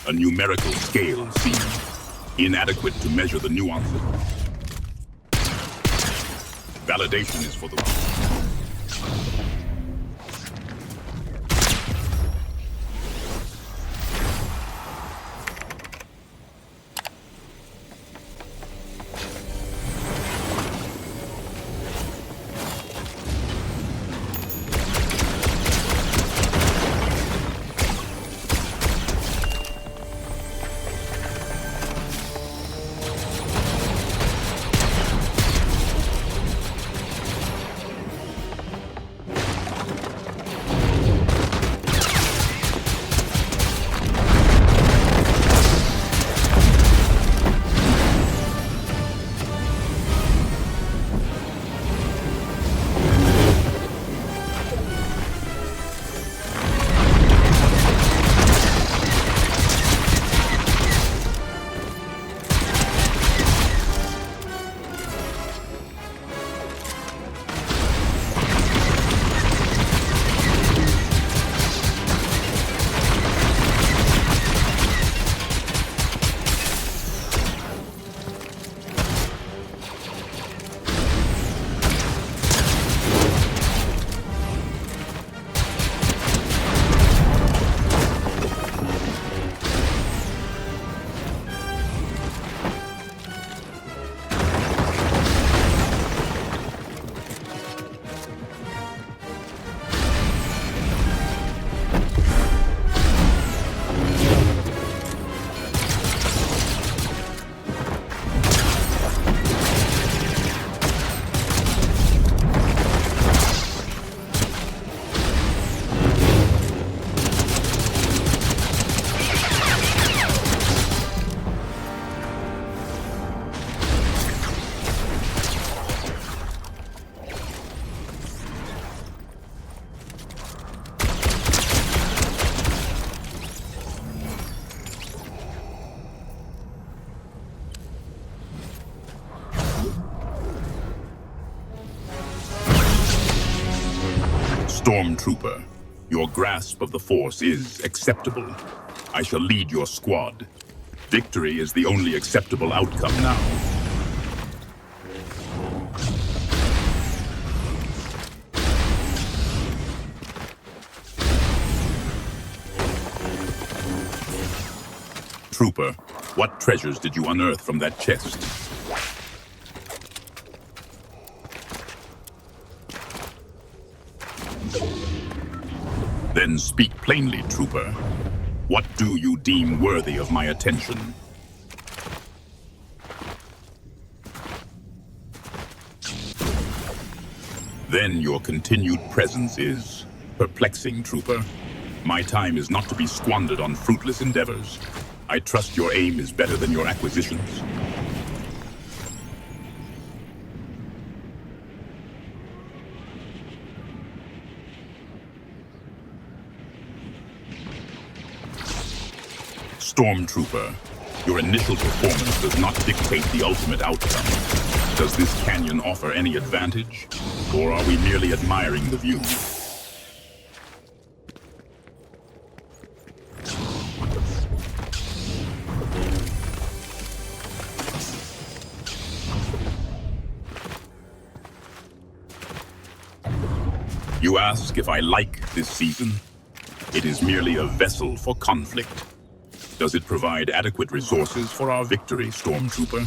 A numerical scale seems inadequate to measure the nuances. Validation is for the... Stormtrooper, your grasp of the Force is acceptable. I shall lead your squad. Victory is the only acceptable outcome now. Trooper, what treasures did you unearth from that chest? Then speak plainly, Trooper. What do you deem worthy of my attention? Then your continued presence is perplexing, Trooper. My time is not to be squandered on fruitless endeavors. I trust your aim is better than your acquisitions. Stormtrooper, your initial performance does not dictate the ultimate outcome. Does this canyon offer any advantage, or are we merely admiring the view? You ask if I like this season? It is merely a vessel for conflict. Does it provide adequate resources for our victory, Stormtrooper?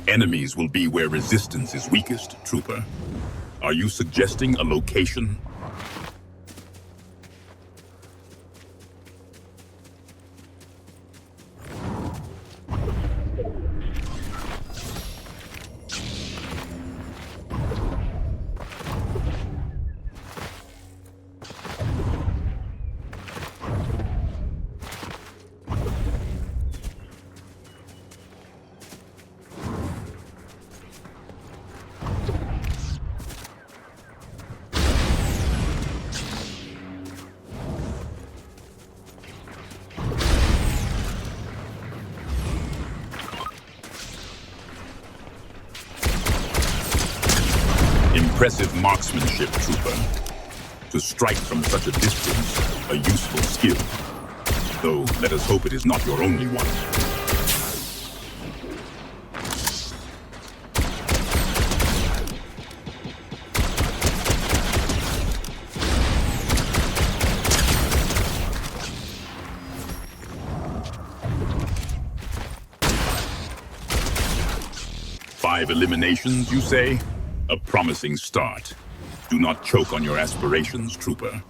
Enemies will be where resistance is weakest, Trooper. Are you suggesting a location? Impressive marksmanship, Trooper. To strike from such a distance, a useful skill. Though, let us hope it is not your only one. Five eliminations, you say? A promising start. Do not choke on your aspirations, Trooper.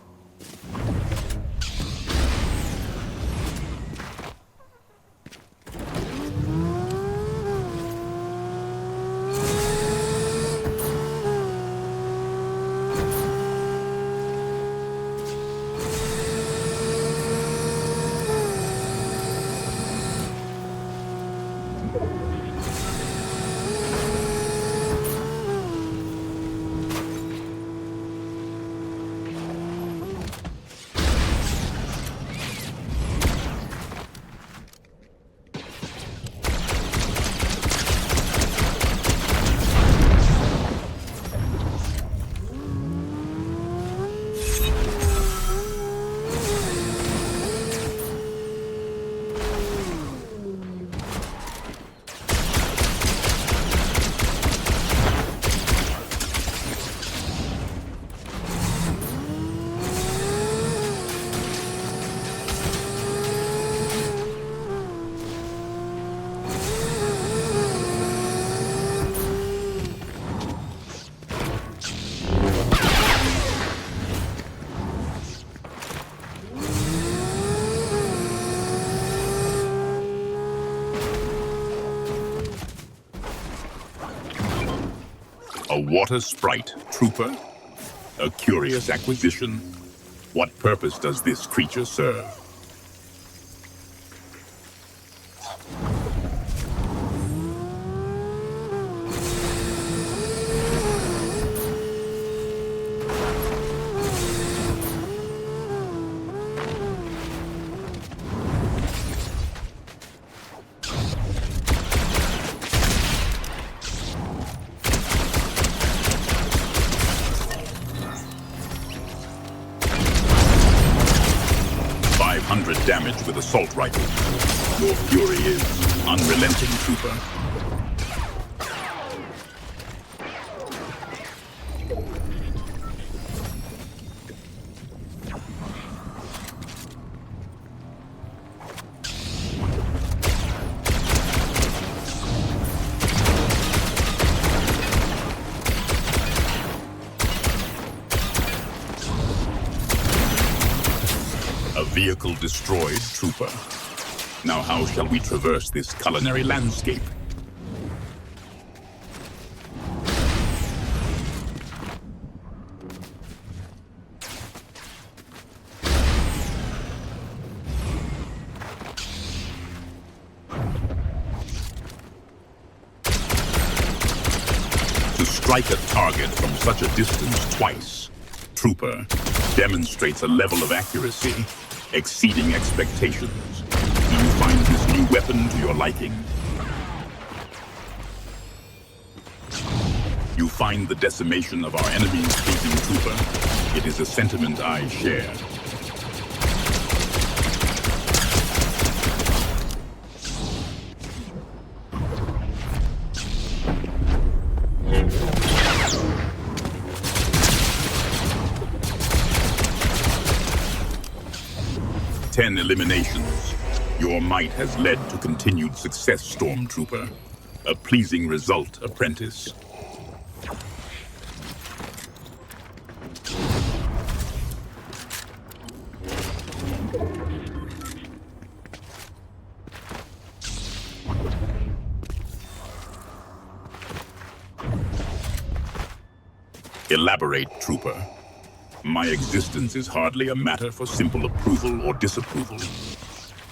A water sprite, Trooper? A curious acquisition. What purpose does this creature serve? Damage with assault rifle. Your fury is unrelenting, Trooper. Vehicle destroyed, Trooper. Now how shall we traverse this culinary landscape? To strike a target from such a distance twice, Trooper demonstrates a level of accuracy exceeding expectations. Do you find this new weapon to your liking? You find the decimation of our enemies pleasing, Trooper. It is a sentiment I share. Ten eliminations. Your might has led to continued success, Stormtrooper. A pleasing result, apprentice. Elaborate, Trooper. My existence is hardly a matter for simple approval or disapproval.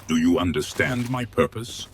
Do you understand my purpose?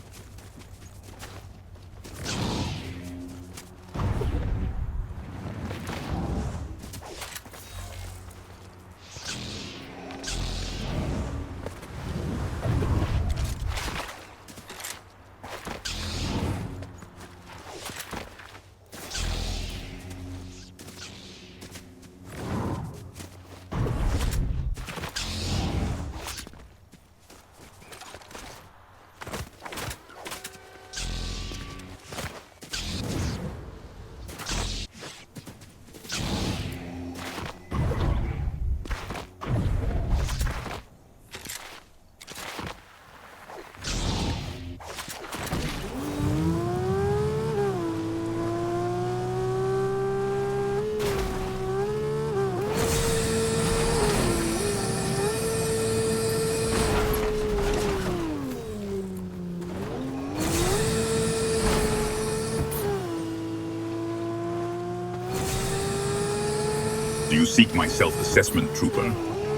you seek my self-assessment, Trooper?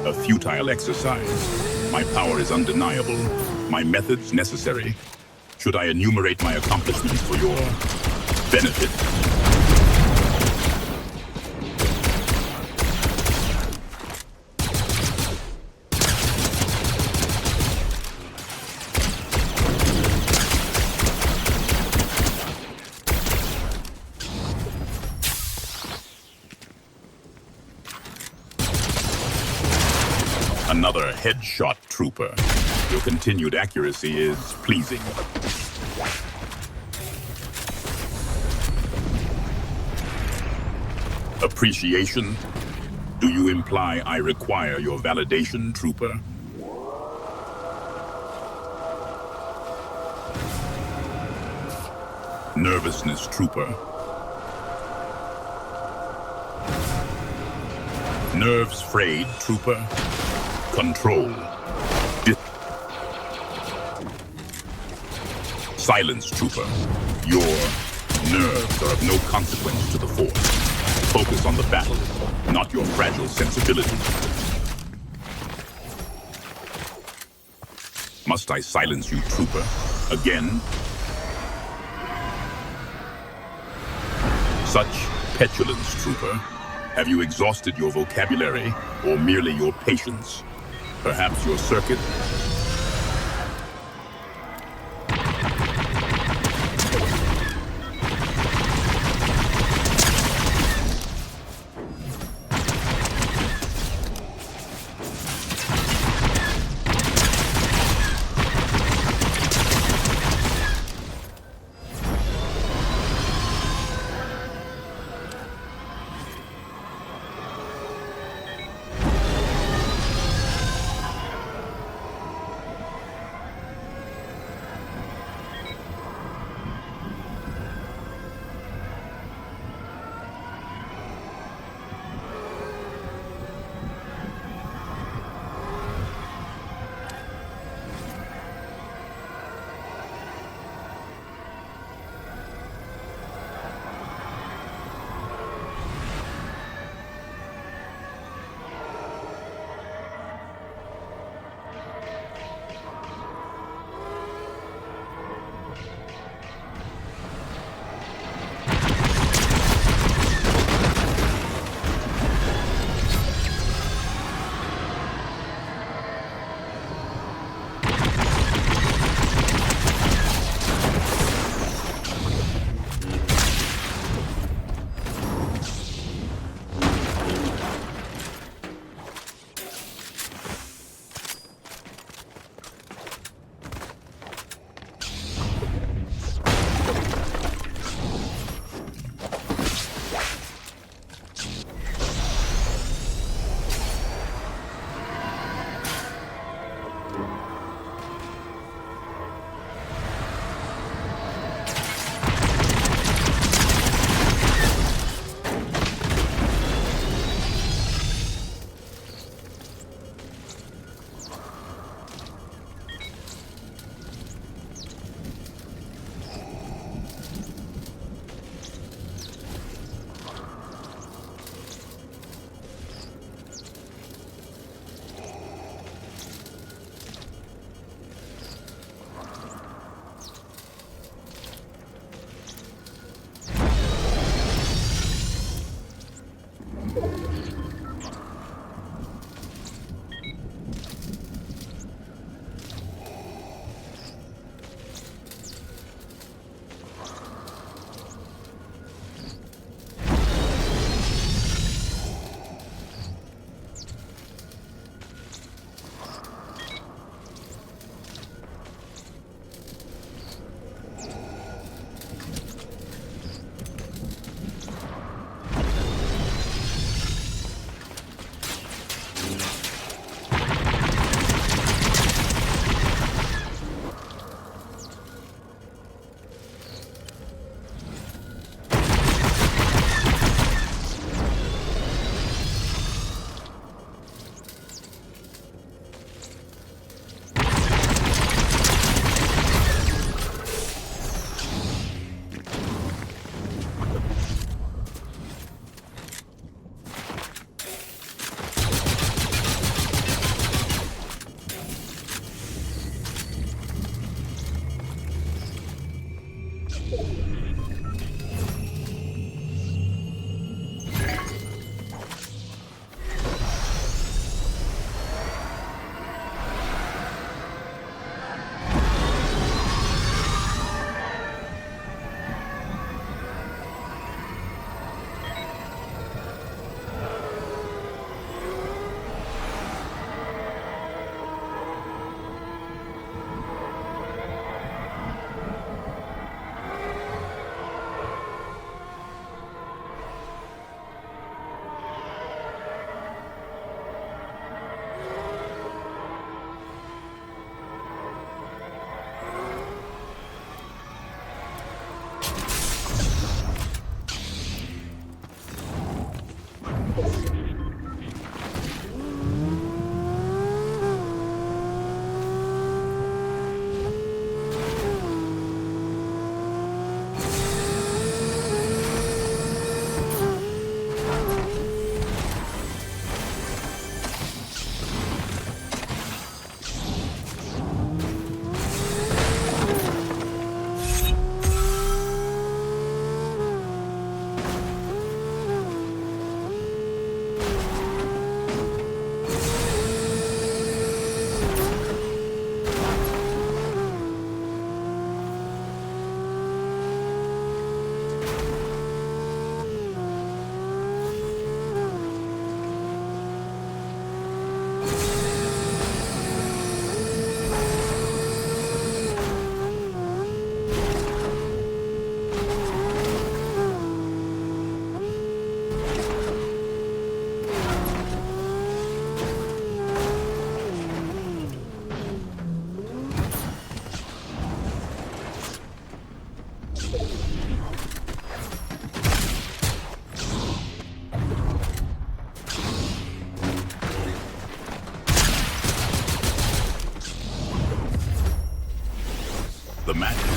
A futile exercise. My power is undeniable. My methods necessary. Should I enumerate my accomplishments for your benefit? Another headshot, Trooper. Your continued accuracy is pleasing. Appreciation? Do you imply I require your validation, Trooper? Nervousness, Trooper. Nerves frayed, Trooper. Control. Silence, Trooper. Your nerves are of no consequence to the Force. Focus on the battle, not your fragile sensibility. Must I silence you, Trooper? Again? Such petulance, Trooper. Have you exhausted your vocabulary, or merely your patience? Perhaps your circuit?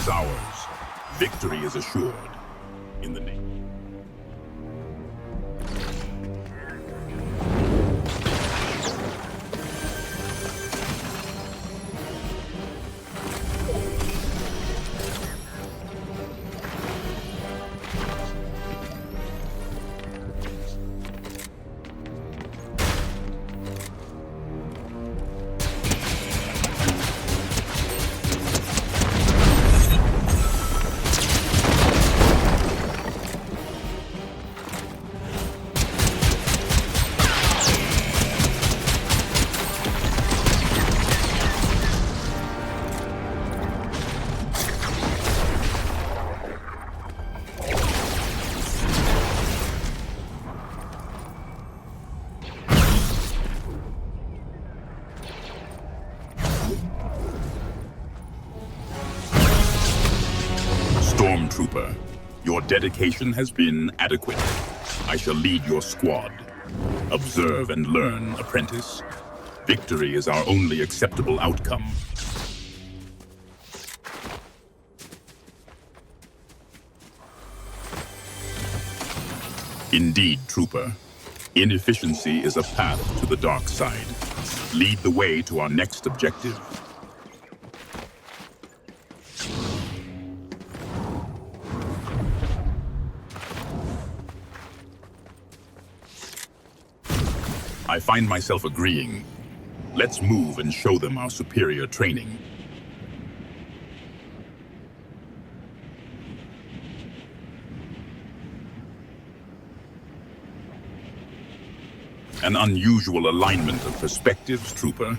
is ours. Victory is assured. In the name. Stormtrooper, your dedication has been adequate. I shall lead your squad. Observe and learn, apprentice. Victory is our only acceptable outcome. Indeed, Trooper. Inefficiency is a path to the dark side. Lead the way to our next objective. I find myself agreeing. Let's move and show them our superior training. An unusual alignment of perspectives, Trooper.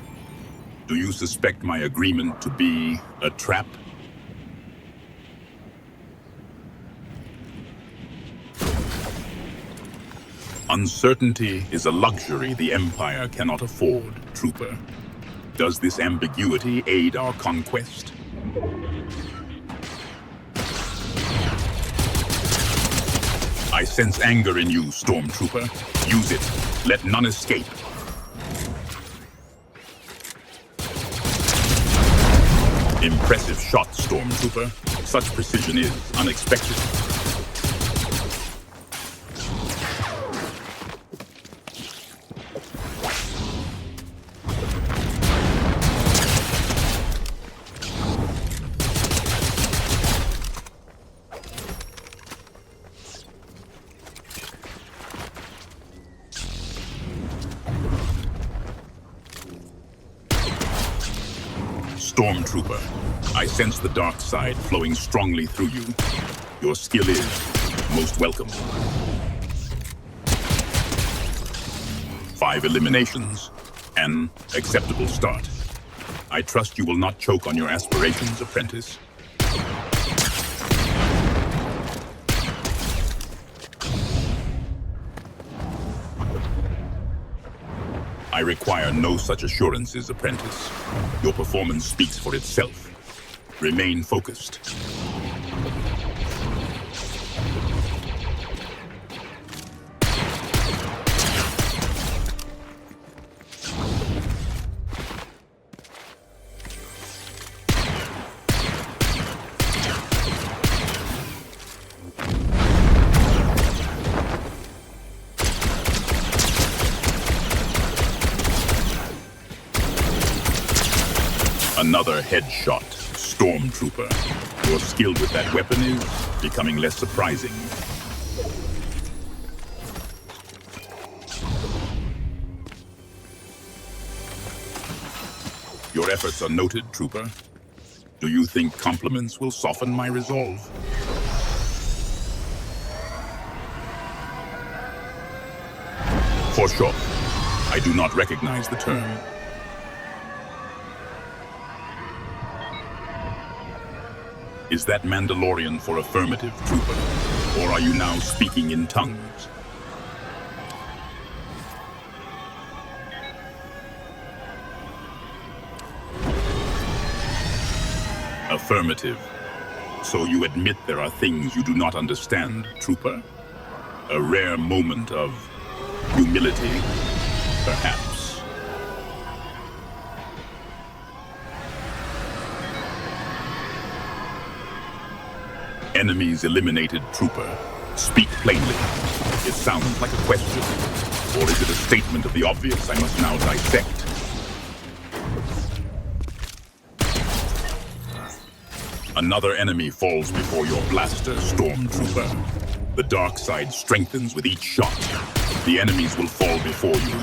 Do you suspect my agreement to be a trap? Uncertainty is a luxury the Empire cannot afford, Trooper. Does this ambiguity aid our conquest? I sense anger in you, Stormtrooper. Use it. Let none escape. Impressive shot, Stormtrooper. Such precision is unexpected. Stormtrooper, I sense the dark side flowing strongly through you. Your skill is most welcome. 5 eliminations, an acceptable start. I trust you will not choke on your aspirations, apprentice. I require no such assurances, apprentice. Your performance speaks for itself. Remain focused. Another headshot, Stormtrooper. Your skill with that weapon is becoming less surprising. Your efforts are noted, Trooper. Do you think compliments will soften my resolve? For sure. I do not recognize the term. Is that Mandalorian for affirmative, Trooper? Or are you now speaking in tongues? Affirmative. So you admit there are things you do not understand, Trooper? A rare moment of humility, perhaps. Enemies eliminated, Trooper. Speak plainly. It sounds like a question. Or is it a statement of the obvious I must now dissect? Another enemy falls before your blaster, Stormtrooper. The dark side strengthens with each shot. The enemies will fall before you.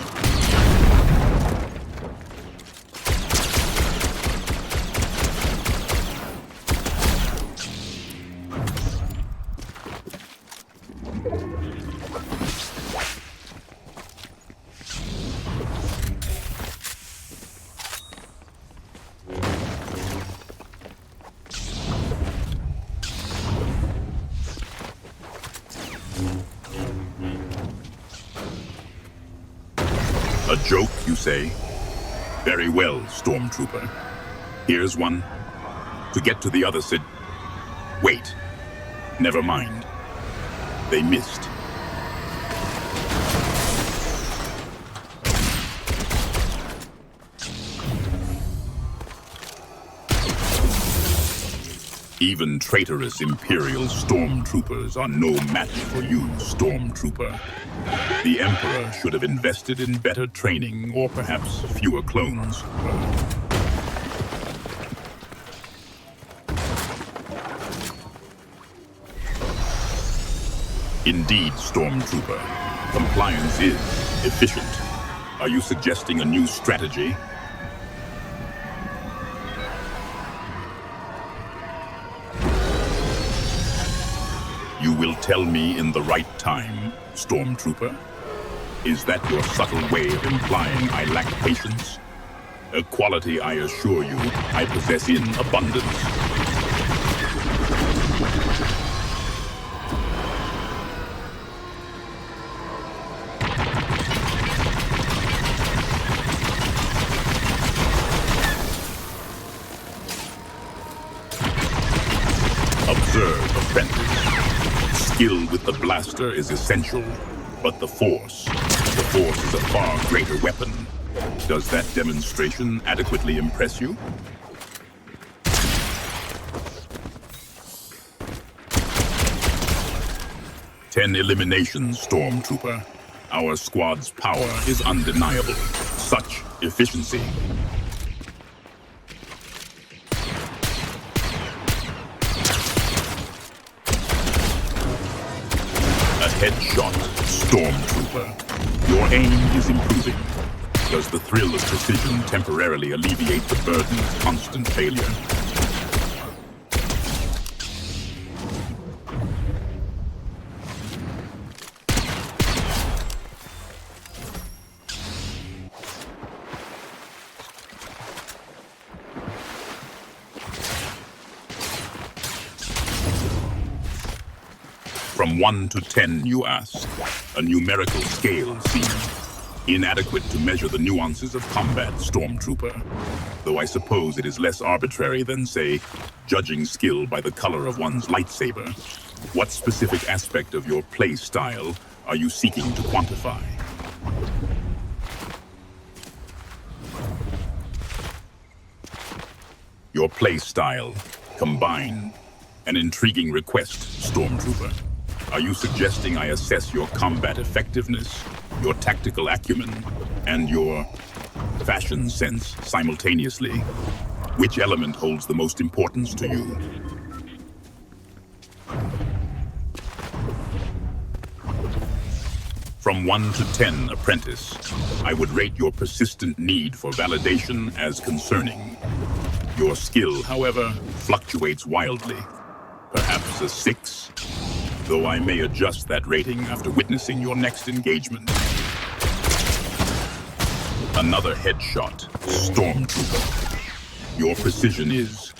A joke, you say? Very well, Stormtrooper. Here's one. To get to the other Sid... Wait. Never mind. They missed. Even traitorous Imperial Stormtroopers are no match for you, Stormtrooper. The Emperor should have invested in better training, or perhaps fewer clones. Indeed, Stormtrooper. Compliance is efficient. Are you suggesting a new strategy? You will tell me in the right time, Stormtrooper? Is that your subtle way of implying I lack patience? A quality I assure you I possess in abundance. Observe, apprentice. Skill with the blaster is essential, but the Force is a far greater weapon. Does that demonstration adequately impress you? Ten eliminations, Stormtrooper. Our squad's power is undeniable. Such efficiency. Headshot, Stormtrooper. Your aim is improving. Does the thrill of precision temporarily alleviate the burden of constant failure? From 1 to 10, you ask. A numerical scale seems inadequate to measure the nuances of combat, Stormtrooper. Though I suppose it is less arbitrary than, say, judging skill by the color of one's lightsaber. What specific aspect of your play style are you seeking to quantify? Your play style. Combine. An intriguing request, Stormtrooper. Are you suggesting I assess your combat effectiveness, your tactical acumen, and your fashion sense simultaneously? Which element holds the most importance to you? From 1 to 10, apprentice, I would rate your persistent need for validation as concerning. Your skill, however, fluctuates wildly. Perhaps a 6? Though I may adjust that rating after witnessing your next engagement. Another headshot, Stormtrooper. Your precision is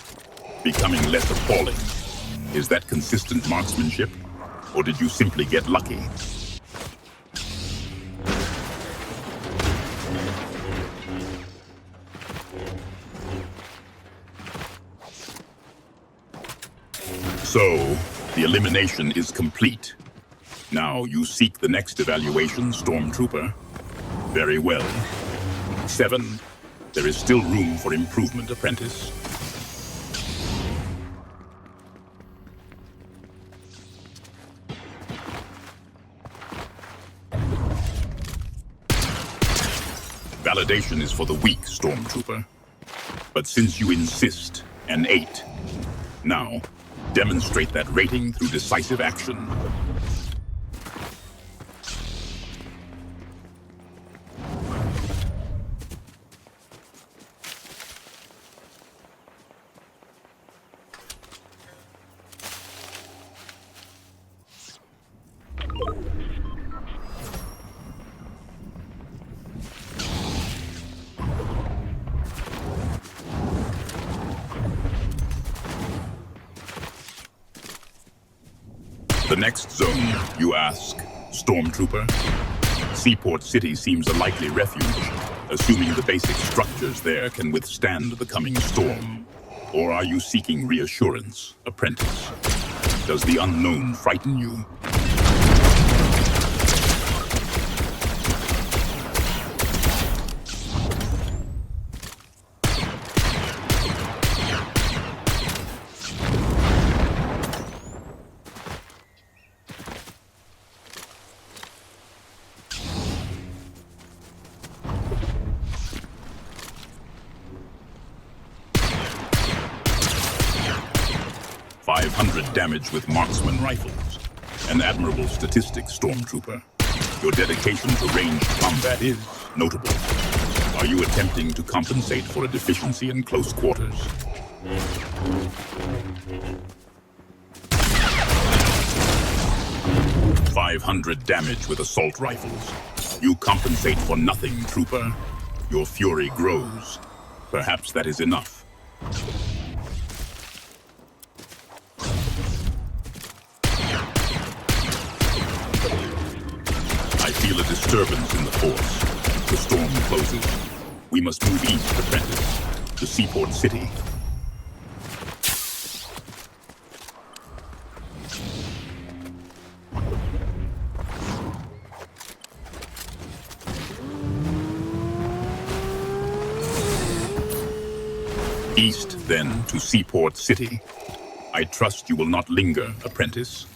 becoming less appalling. Is that consistent marksmanship, or did you simply get lucky? So, the elimination is complete. Now you seek the next evaluation, Stormtrooper. Very well. 7. There is still room for improvement, apprentice. Validation is for the weak, Stormtrooper. But since you insist, an 8. Now, demonstrate that rating through decisive action. The next zone, you ask, Stormtrooper? Seaport City seems a likely refuge, assuming the basic structures there can withstand the coming storm. Or are you seeking reassurance, apprentice? Does the unknown frighten you? Damage with marksman rifles. An admirable statistic, Stormtrooper. Your dedication to ranged combat is notable. Are you attempting to compensate for a deficiency in close quarters? .500 damage with assault rifles. You compensate for nothing, Trooper. Your fury grows. Perhaps that is enough. I feel a disturbance in the force. The storm closes. We must move east, apprentice, to Seaport City. East, then, to Seaport City. I trust you will not linger, apprentice.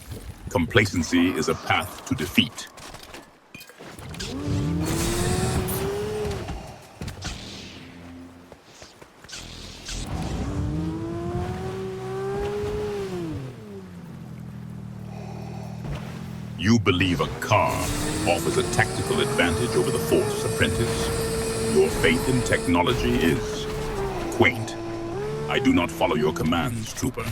Complacency is a path to defeat. You believe a car offers a tactical advantage over the Force, apprentice. Your faith in technology is quaint. I do not follow your commands, Trooper.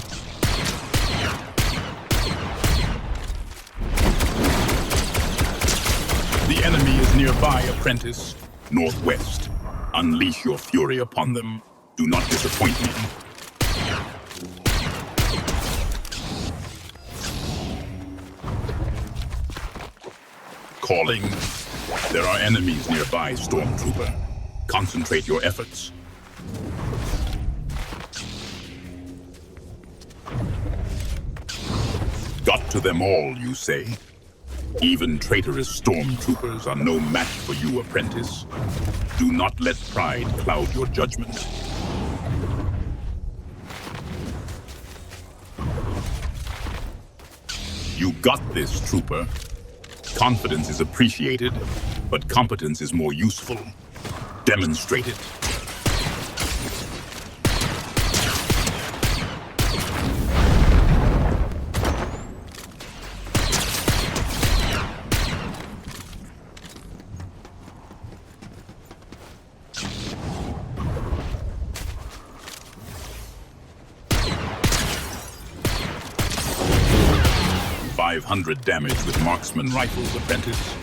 The enemy is nearby, apprentice. Northwest. Unleash your fury upon them. Do not disappoint me. Calling. There are enemies nearby, Stormtrooper. Concentrate your efforts. Got to them all, you say? Even traitorous Stormtroopers are no match for you, apprentice. Do not let pride cloud your judgment. You got this, Trooper. Confidence is appreciated, but competence is more useful. Demonstrate it. .500 damage with marksman rifles, apprentice.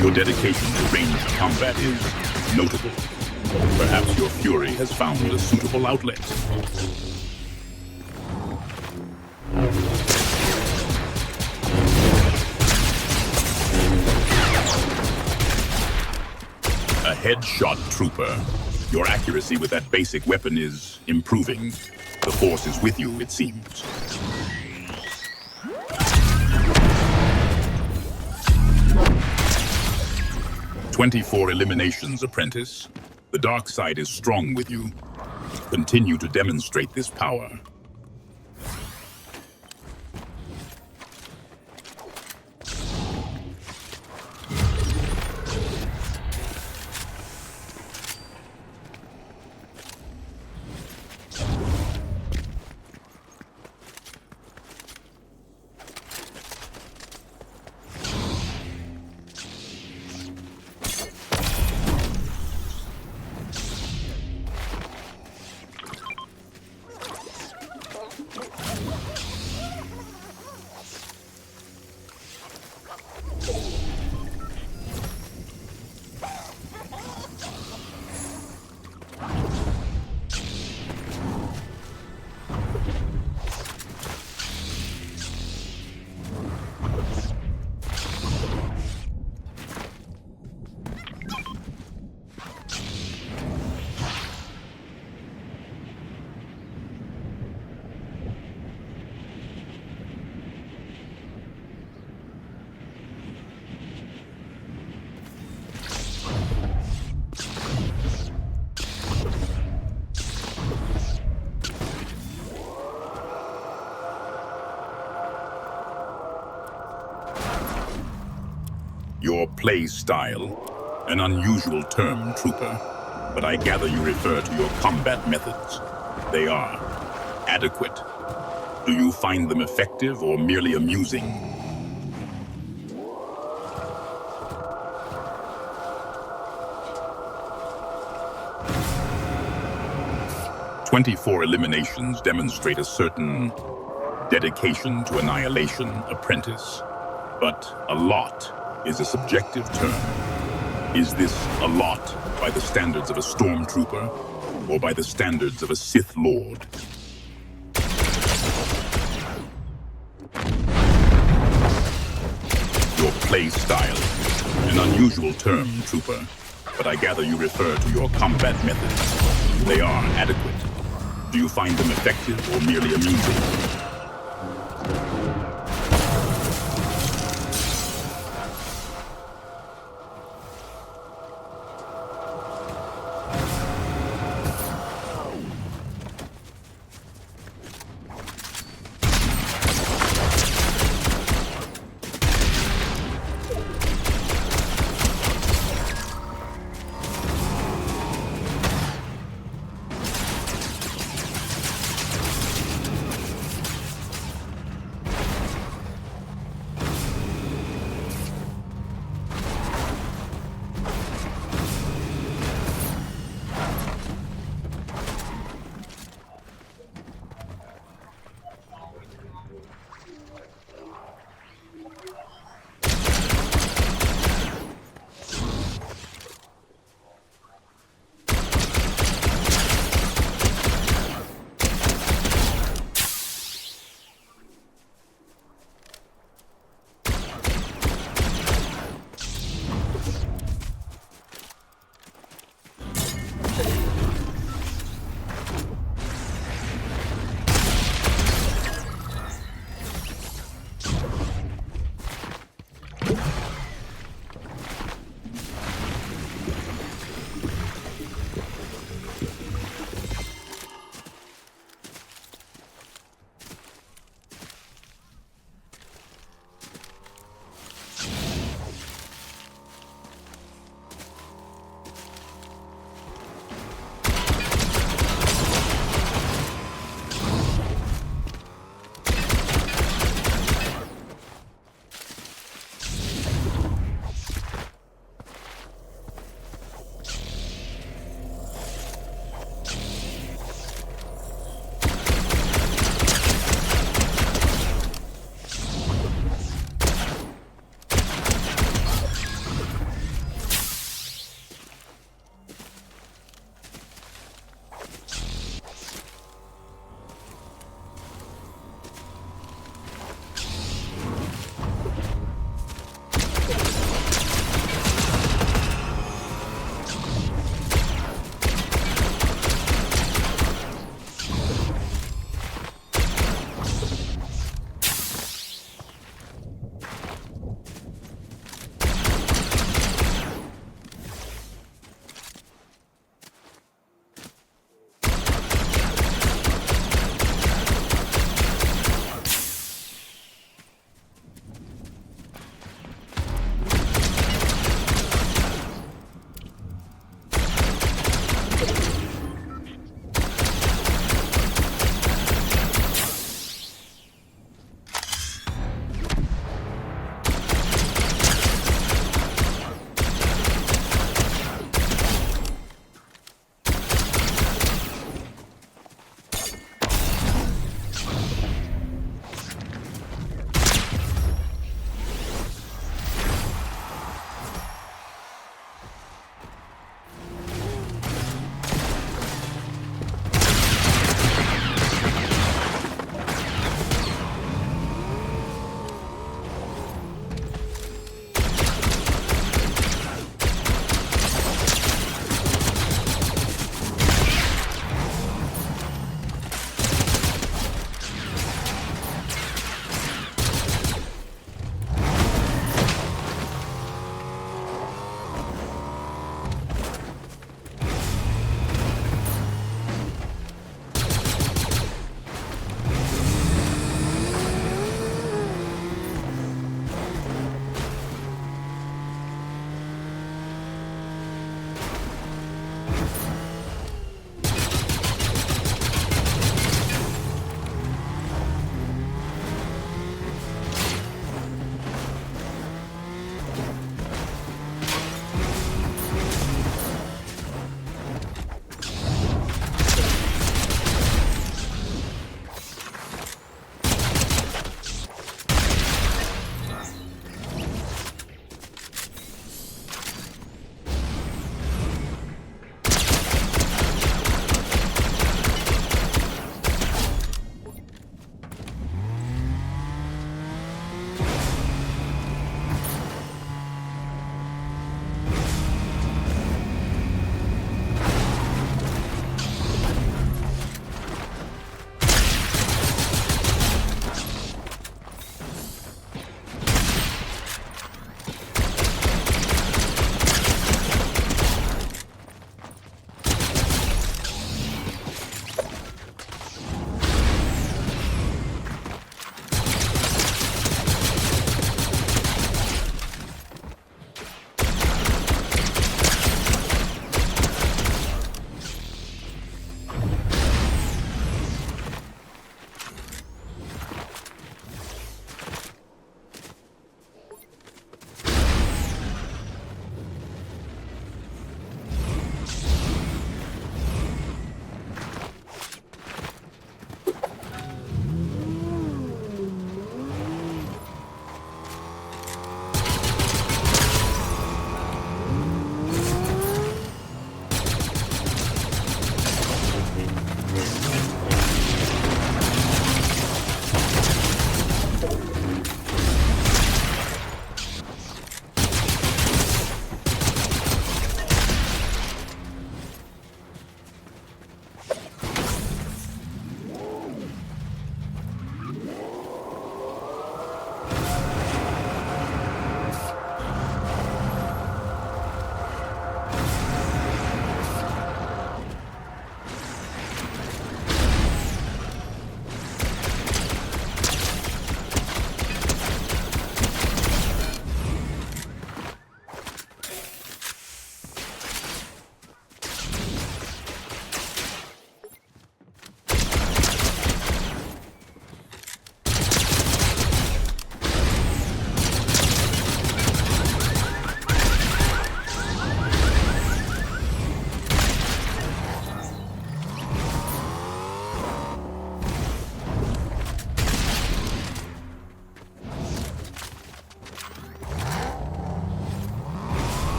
Your dedication to ranged combat is notable. Perhaps your fury has found a suitable outlet. A headshot, Trooper. Your accuracy with that basic weapon is improving. The Force is with you, it seems. .24 eliminations, apprentice. The dark side is strong with you. Continue to demonstrate this power. play style, an unusual term, Trooper, but I gather you refer to your combat methods. They are adequate. Do you find them effective or merely amusing? 24 eliminations demonstrate a certain dedication to annihilation, apprentice. But a lot is a subjective term. Is this a lot by the standards of a stormtrooper or by the standards of a Sith Lord? Your play style, an unusual term, Trooper, but I gather you refer to your combat methods. They are adequate. Do you find them effective or merely amusing?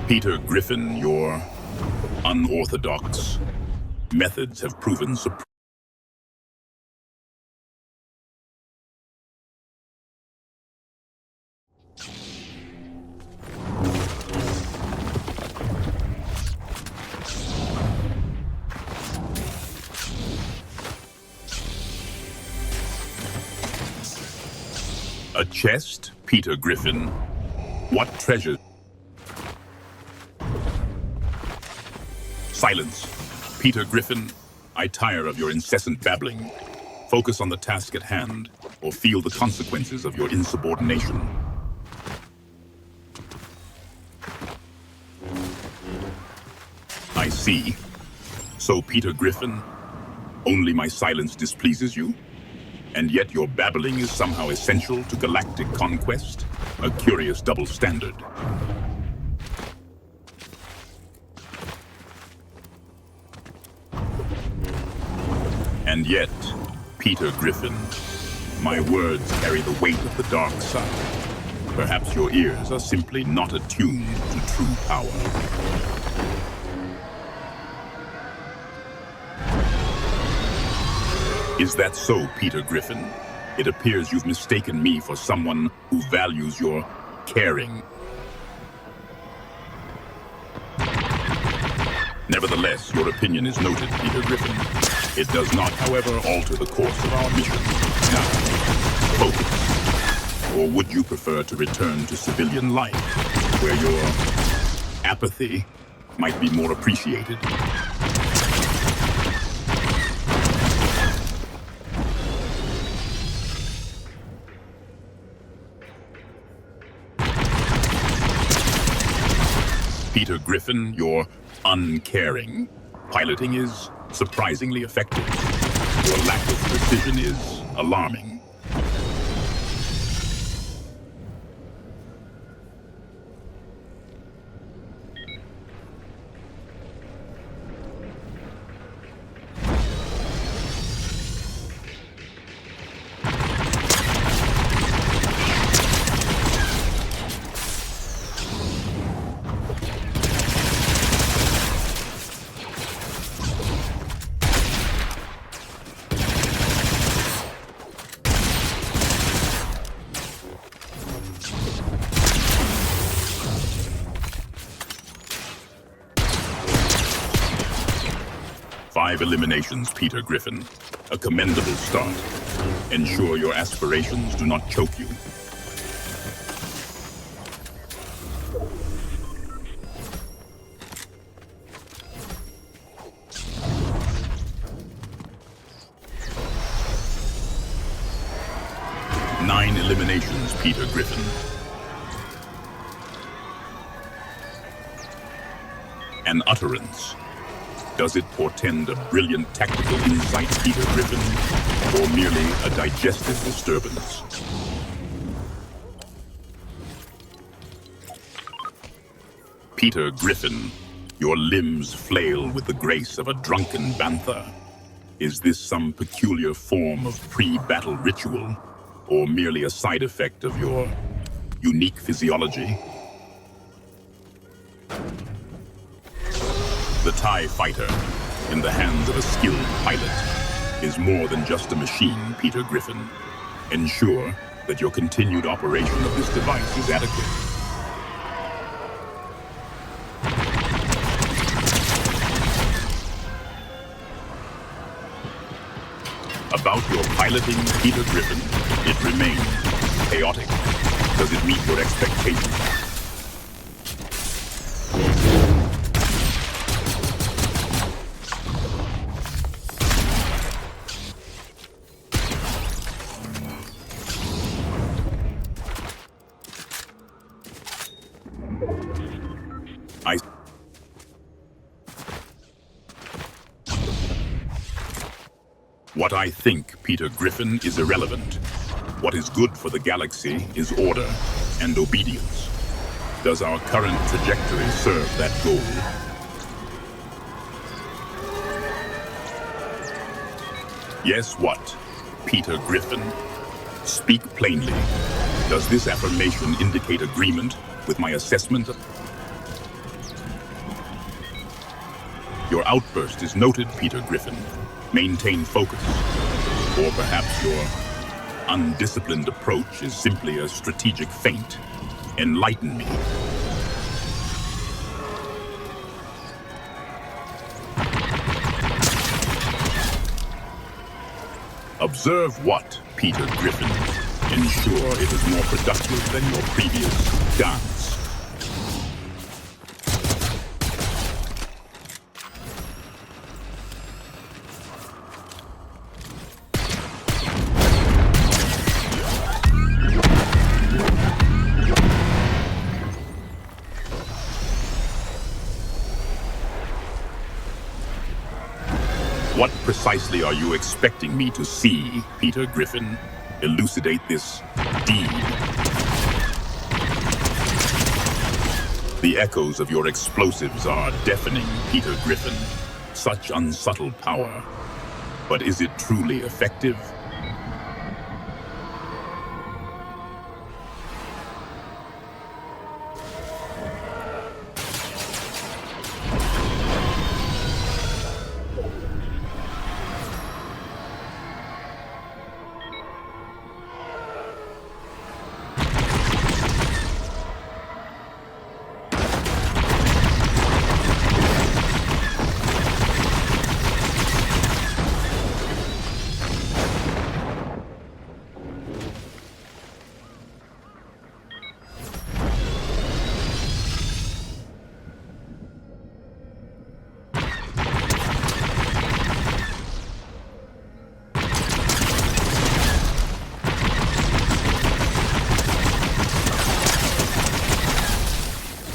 Peter Griffin, your unorthodox methods have proven a chest, Peter Griffin. What treasure? Silence. Peter Griffin, I tire of your incessant babbling. Focus on the task at hand, or feel the consequences of your insubordination. I see. So, Peter Griffin, only my silence displeases you? And yet your babbling is somehow essential to galactic conquest? A curious double standard. And yet, Peter Griffin, my words carry the weight of the dark side. Perhaps your ears are simply not attuned to true power. Is that so, Peter Griffin? It appears you've mistaken me for someone who values your caring. Nevertheless, your opinion is noted, Peter Griffin. It does not, however, alter the course of our mission. Now, focus. Or would you prefer to return to civilian life, where your apathy might be more appreciated? Peter Griffin, your uncaring piloting is surprisingly effective. Your lack of precision is alarming. Five eliminations, Peter Griffin. A commendable start. Ensure your aspirations do not choke you. Nine eliminations, Peter Griffin. An utterance. Does it portend a brilliant tactical insight, Peter Griffin, or merely a digestive disturbance? Peter Griffin, your limbs flail with the grace of a drunken bantha. Is this some peculiar form of pre-battle ritual, or merely a side effect of your unique physiology? The TIE fighter, in the hands of a skilled pilot, is more than just a machine, Peter Griffin. Ensure that your continued operation of this device is adequate. About your piloting, Peter Griffin, it remains chaotic. Does it meet your expectations? What I think, Peter Griffin, is irrelevant. What is good for the galaxy is order and obedience. Does our current trajectory serve that goal? Yes, what? Peter Griffin? Speak plainly. Does this affirmation indicate agreement with my assessment of... Your outburst is noted, Peter Griffin. Maintain focus. Or perhaps your undisciplined approach is simply a strategic feint. Enlighten me. Observe what, Peter Griffin? Ensure it is more productive than your previous dance. What precisely are you expecting me to see, Peter Griffin? Elucidate this deed. The echoes of your explosives are deafening, Peter Griffin. Such unsubtle power. But is it truly effective?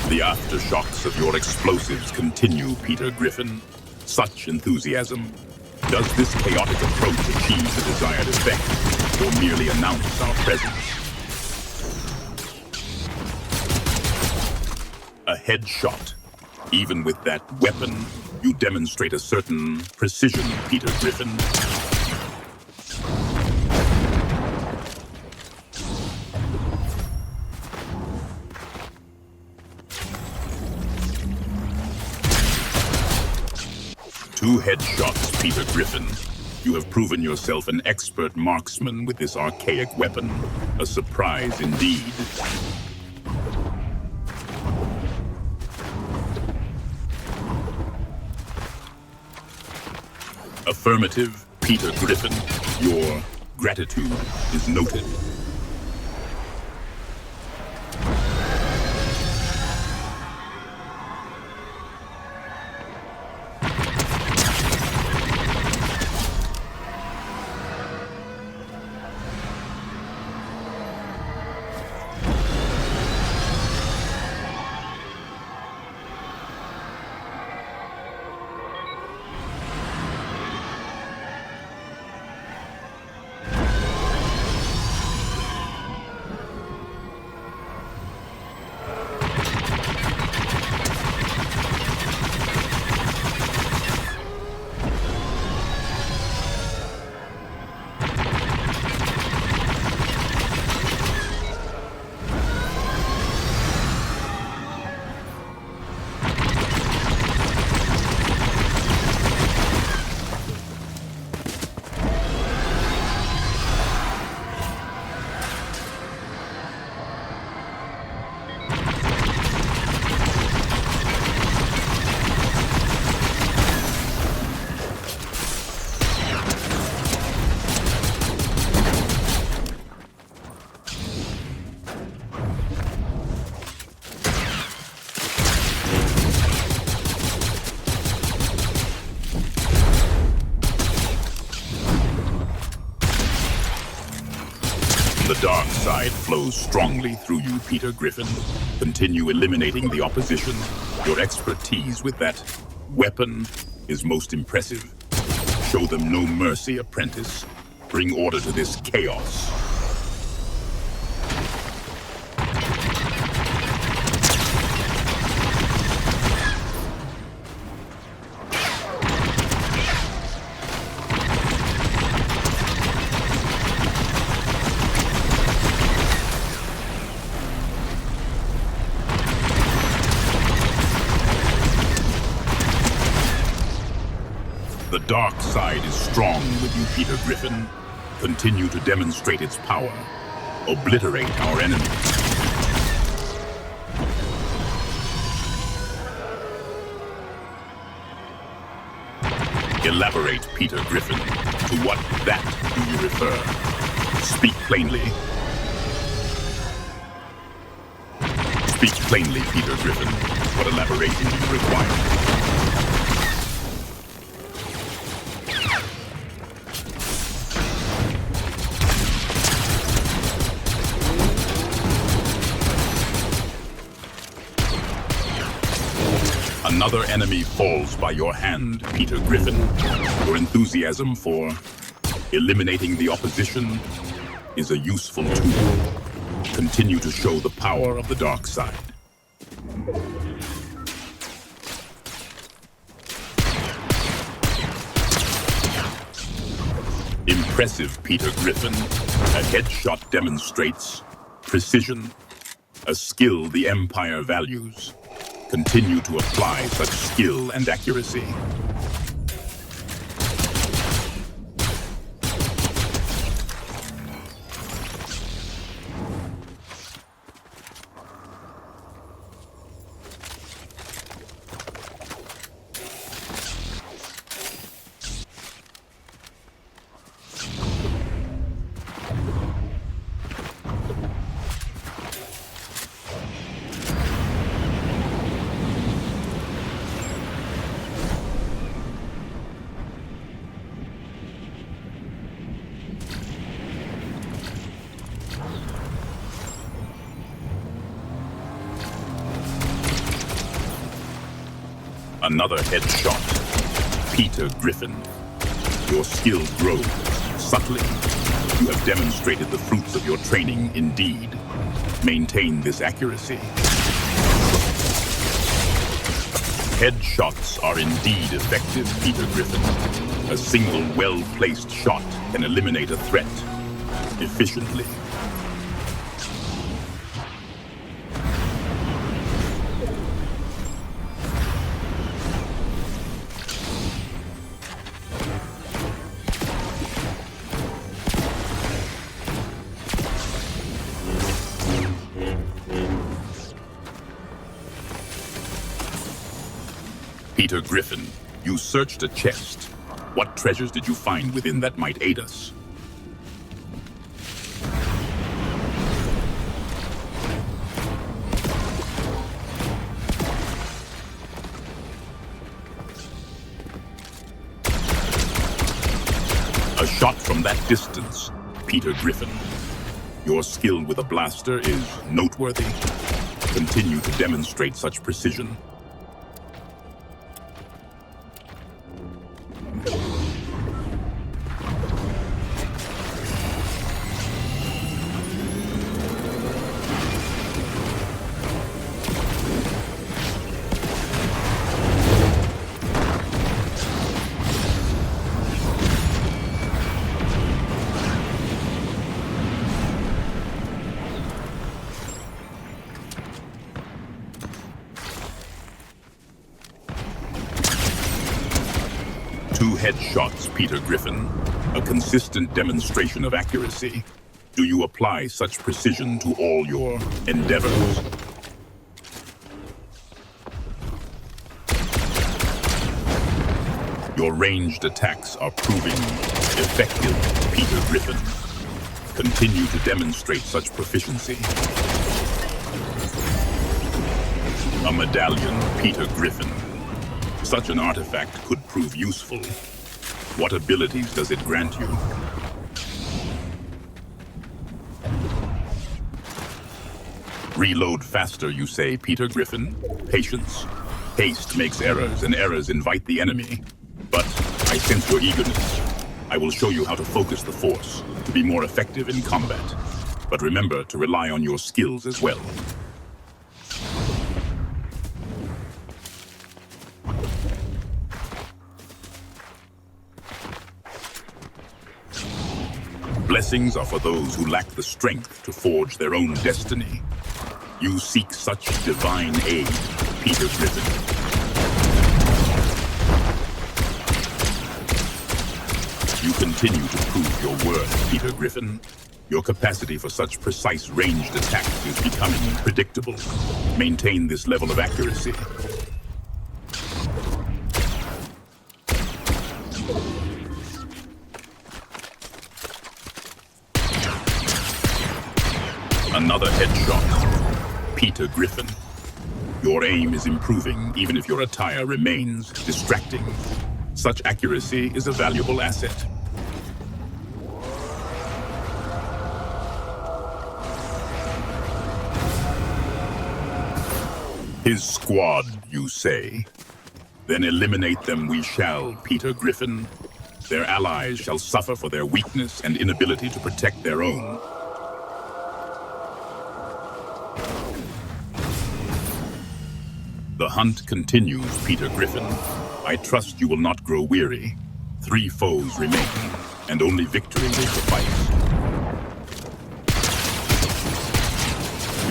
The aftershocks of your explosives continue, Peter Griffin. Such enthusiasm. Does this chaotic approach achieve the desired effect, or merely announce our presence? A headshot. Even with that weapon, you demonstrate a certain precision, Peter Griffin. Two headshots, Peter Griffin. You have proven yourself an expert marksman with this archaic weapon. A surprise indeed. Affirmative, Peter Griffin. Your gratitude is noted. The dark side flows strongly through you, Peter Griffin. Continue eliminating the opposition. Your expertise with that weapon is most impressive. Show them no mercy, apprentice. Bring order to this chaos. is strong with you, Peter Griffin. Continue to demonstrate its power. Obliterate our enemies. Elaborate, Peter Griffin. To what that do you refer? Speak plainly. Speak plainly, Peter Griffin. What elaboration do you require? Another enemy falls by your hand, Peter Griffin. Your enthusiasm for eliminating the opposition is a useful tool. Continue to show the power of the dark side. Impressive, Peter Griffin. A headshot demonstrates precision, a skill the Empire values. Continue to apply such skill and accuracy. Another headshot. Peter Griffin. Your skill grows subtly. You have demonstrated the fruits of your training indeed. Maintain this accuracy. Headshots are indeed effective, Peter Griffin. A single well-placed shot can eliminate a threat efficiently. Peter Griffin, you searched a chest. What treasures did you find within that might aid us? A shot from that distance, Peter Griffin. Your skill with a blaster is noteworthy. Continue to demonstrate such precision. Two headshots, Peter Griffin. A consistent demonstration of accuracy. Do you apply such precision to all your endeavors? Your ranged attacks are proving effective, Peter Griffin. Continue to demonstrate such proficiency. A medallion, Peter Griffin. Such an artifact could prove useful. What abilities does it grant you? Reload faster, you say, Peter Griffin? Patience. Haste makes errors, and errors invite the enemy. But I sense your eagerness. I will show you how to focus the force, to be more effective in combat. But remember to rely on your skills as well. Blessings are for those who lack the strength to forge their own destiny. You seek such divine aid, Peter Griffin. You continue to prove your worth, Peter Griffin. Your capacity for such precise ranged attacks is becoming predictable. Maintain this level of accuracy. Another headshot. Peter Griffin. Your aim is improving, even if your attire remains distracting. Such accuracy is a valuable asset. His squad, you say? Then eliminate them we shall, Peter Griffin. Their allies shall suffer for their weakness and inability to protect their own. The hunt continues, Peter Griffin. I trust you will not grow weary. 3 foes remain, and only victory will suffice.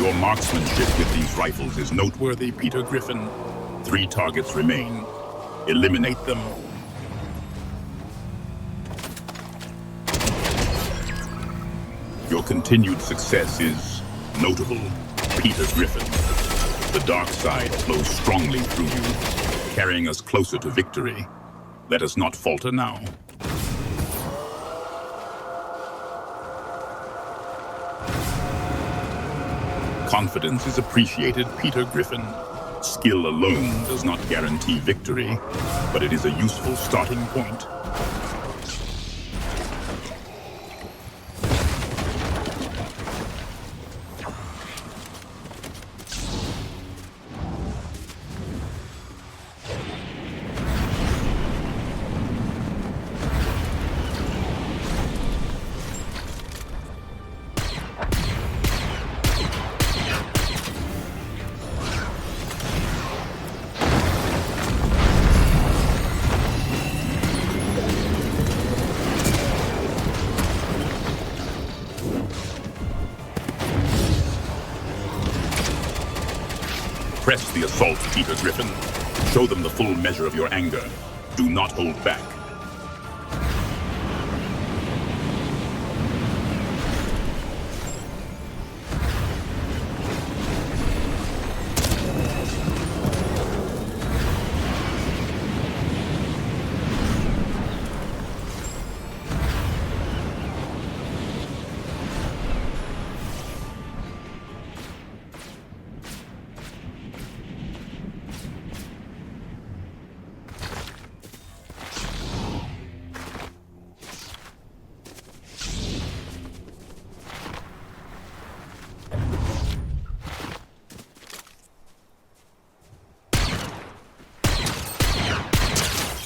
Your marksmanship with these rifles is noteworthy, Peter Griffin. 3 targets remain. Eliminate them. Your continued success is notable, Peter Griffin. The dark side flows strongly through you, carrying us closer to victory. Let us not falter now. Confidence is appreciated, Peter Griffin. Skill alone does not guarantee victory, but it is a useful starting point. Press the assault, Peter Griffin. Show them the full measure of your anger. Do not hold back.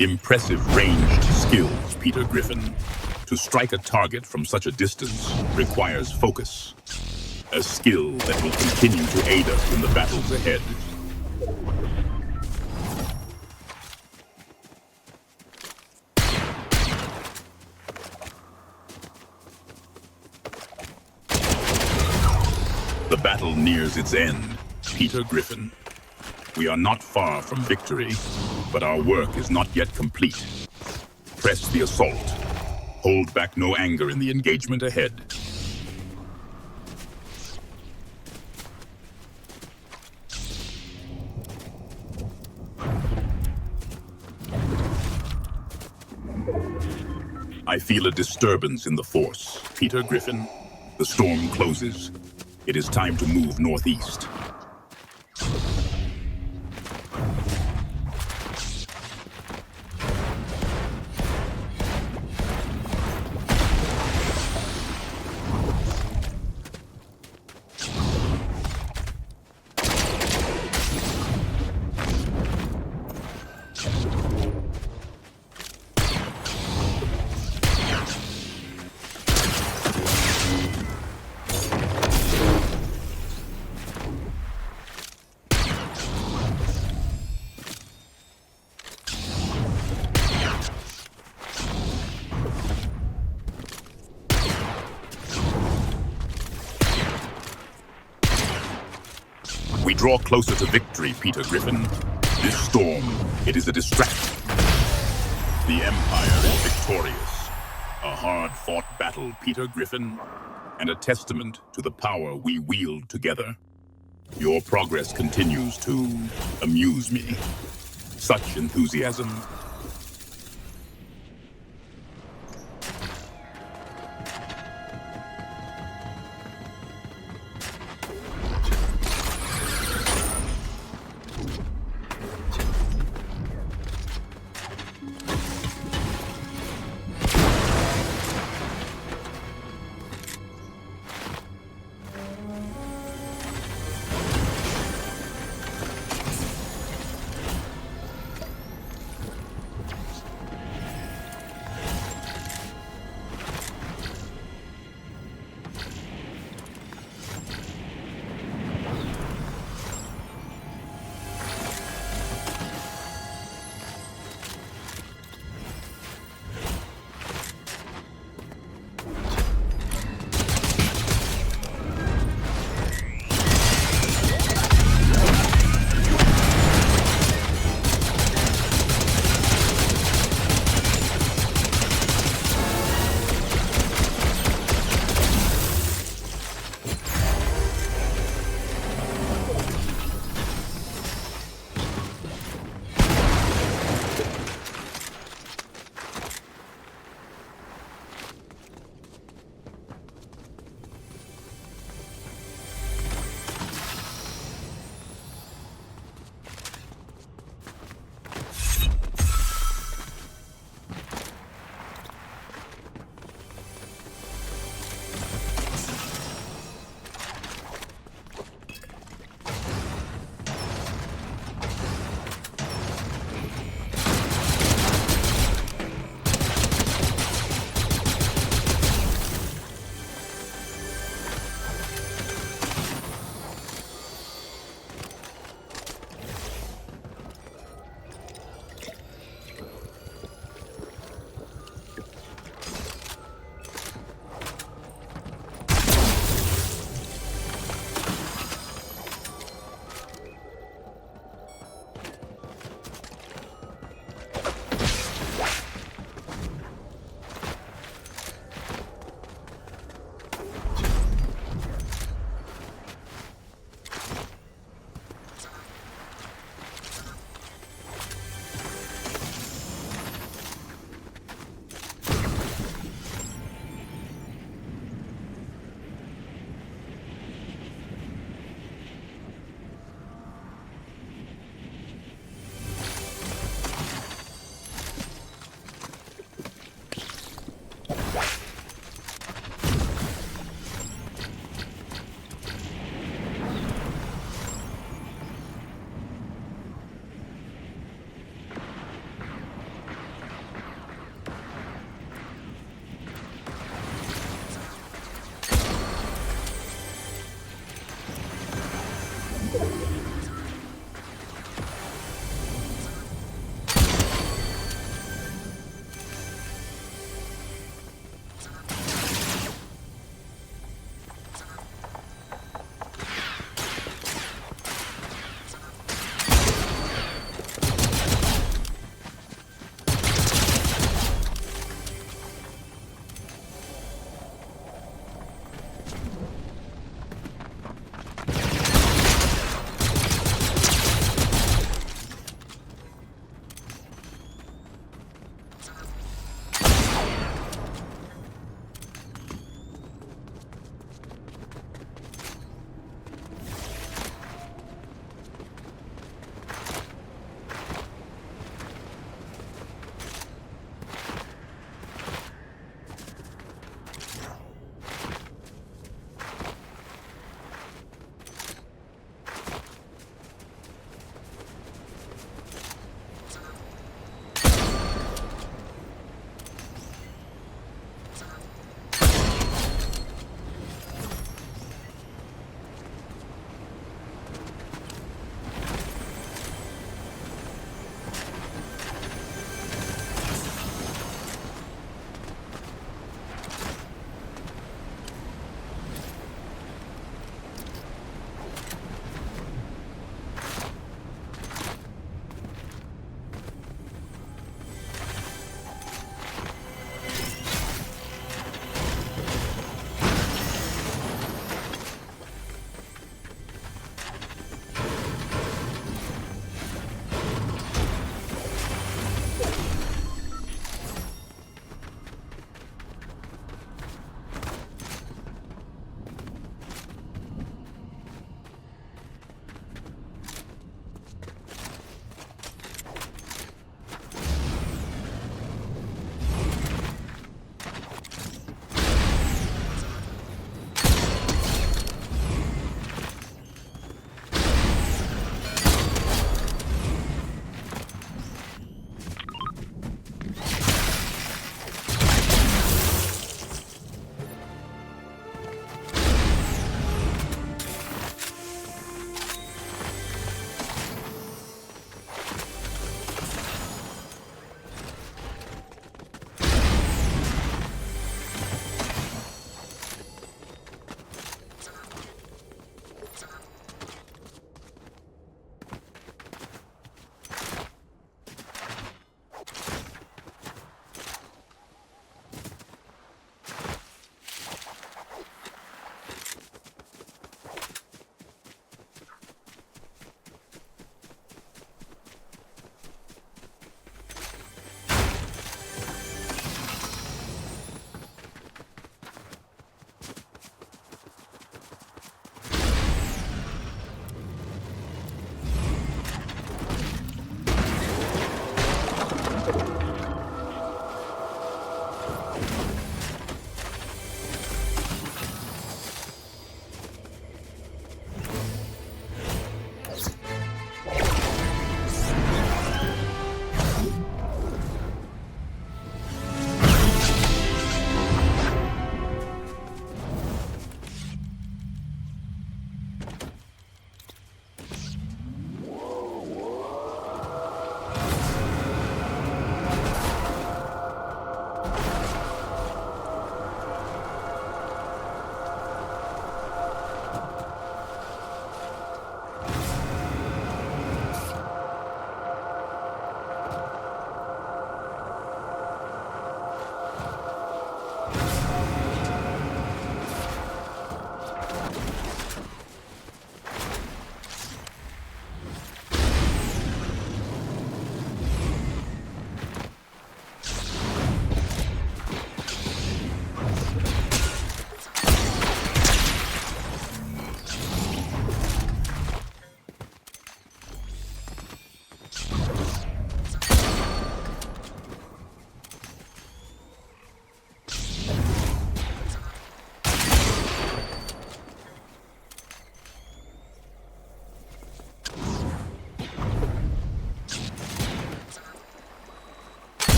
Impressive ranged skills, Peter Griffin. To strike a target from such a distance requires focus. A skill that will continue to aid us in the battles ahead. The battle nears its end, Peter Griffin. We are not far from victory, but our work is not yet complete. Press the assault. Hold back no anger in the engagement ahead. I feel a disturbance in the force, Peter Griffin. The storm closes. It is time to move northeast. We draw closer to victory, Peter Griffin. This storm, it is a distraction. The Empire is victorious. A hard-fought battle, Peter Griffin, and a testament to the power we wield together. Your progress continues to amuse me. Such enthusiasm.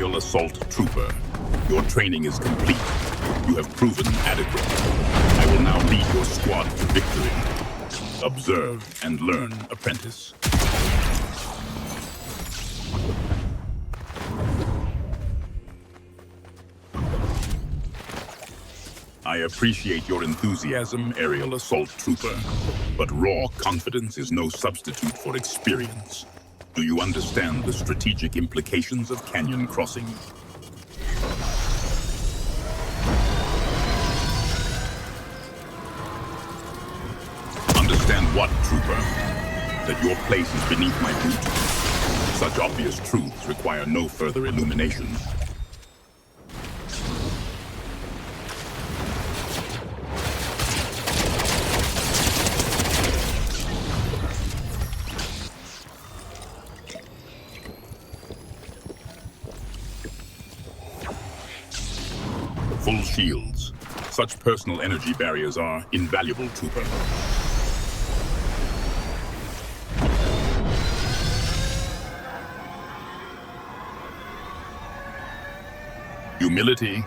Aerial Assault Trooper. Your training is complete. You have proven adequate. I will now lead your squad to victory. Observe and learn, apprentice. I appreciate your enthusiasm, Aerial Assault Trooper, but raw confidence is no substitute for experience. Do you understand the strategic implications of canyon crossing? Understand what, Trooper? That your place is beneath my boot? Such obvious truths require no further illumination. Full shields. Such personal energy barriers are invaluable, Trooper. Humility,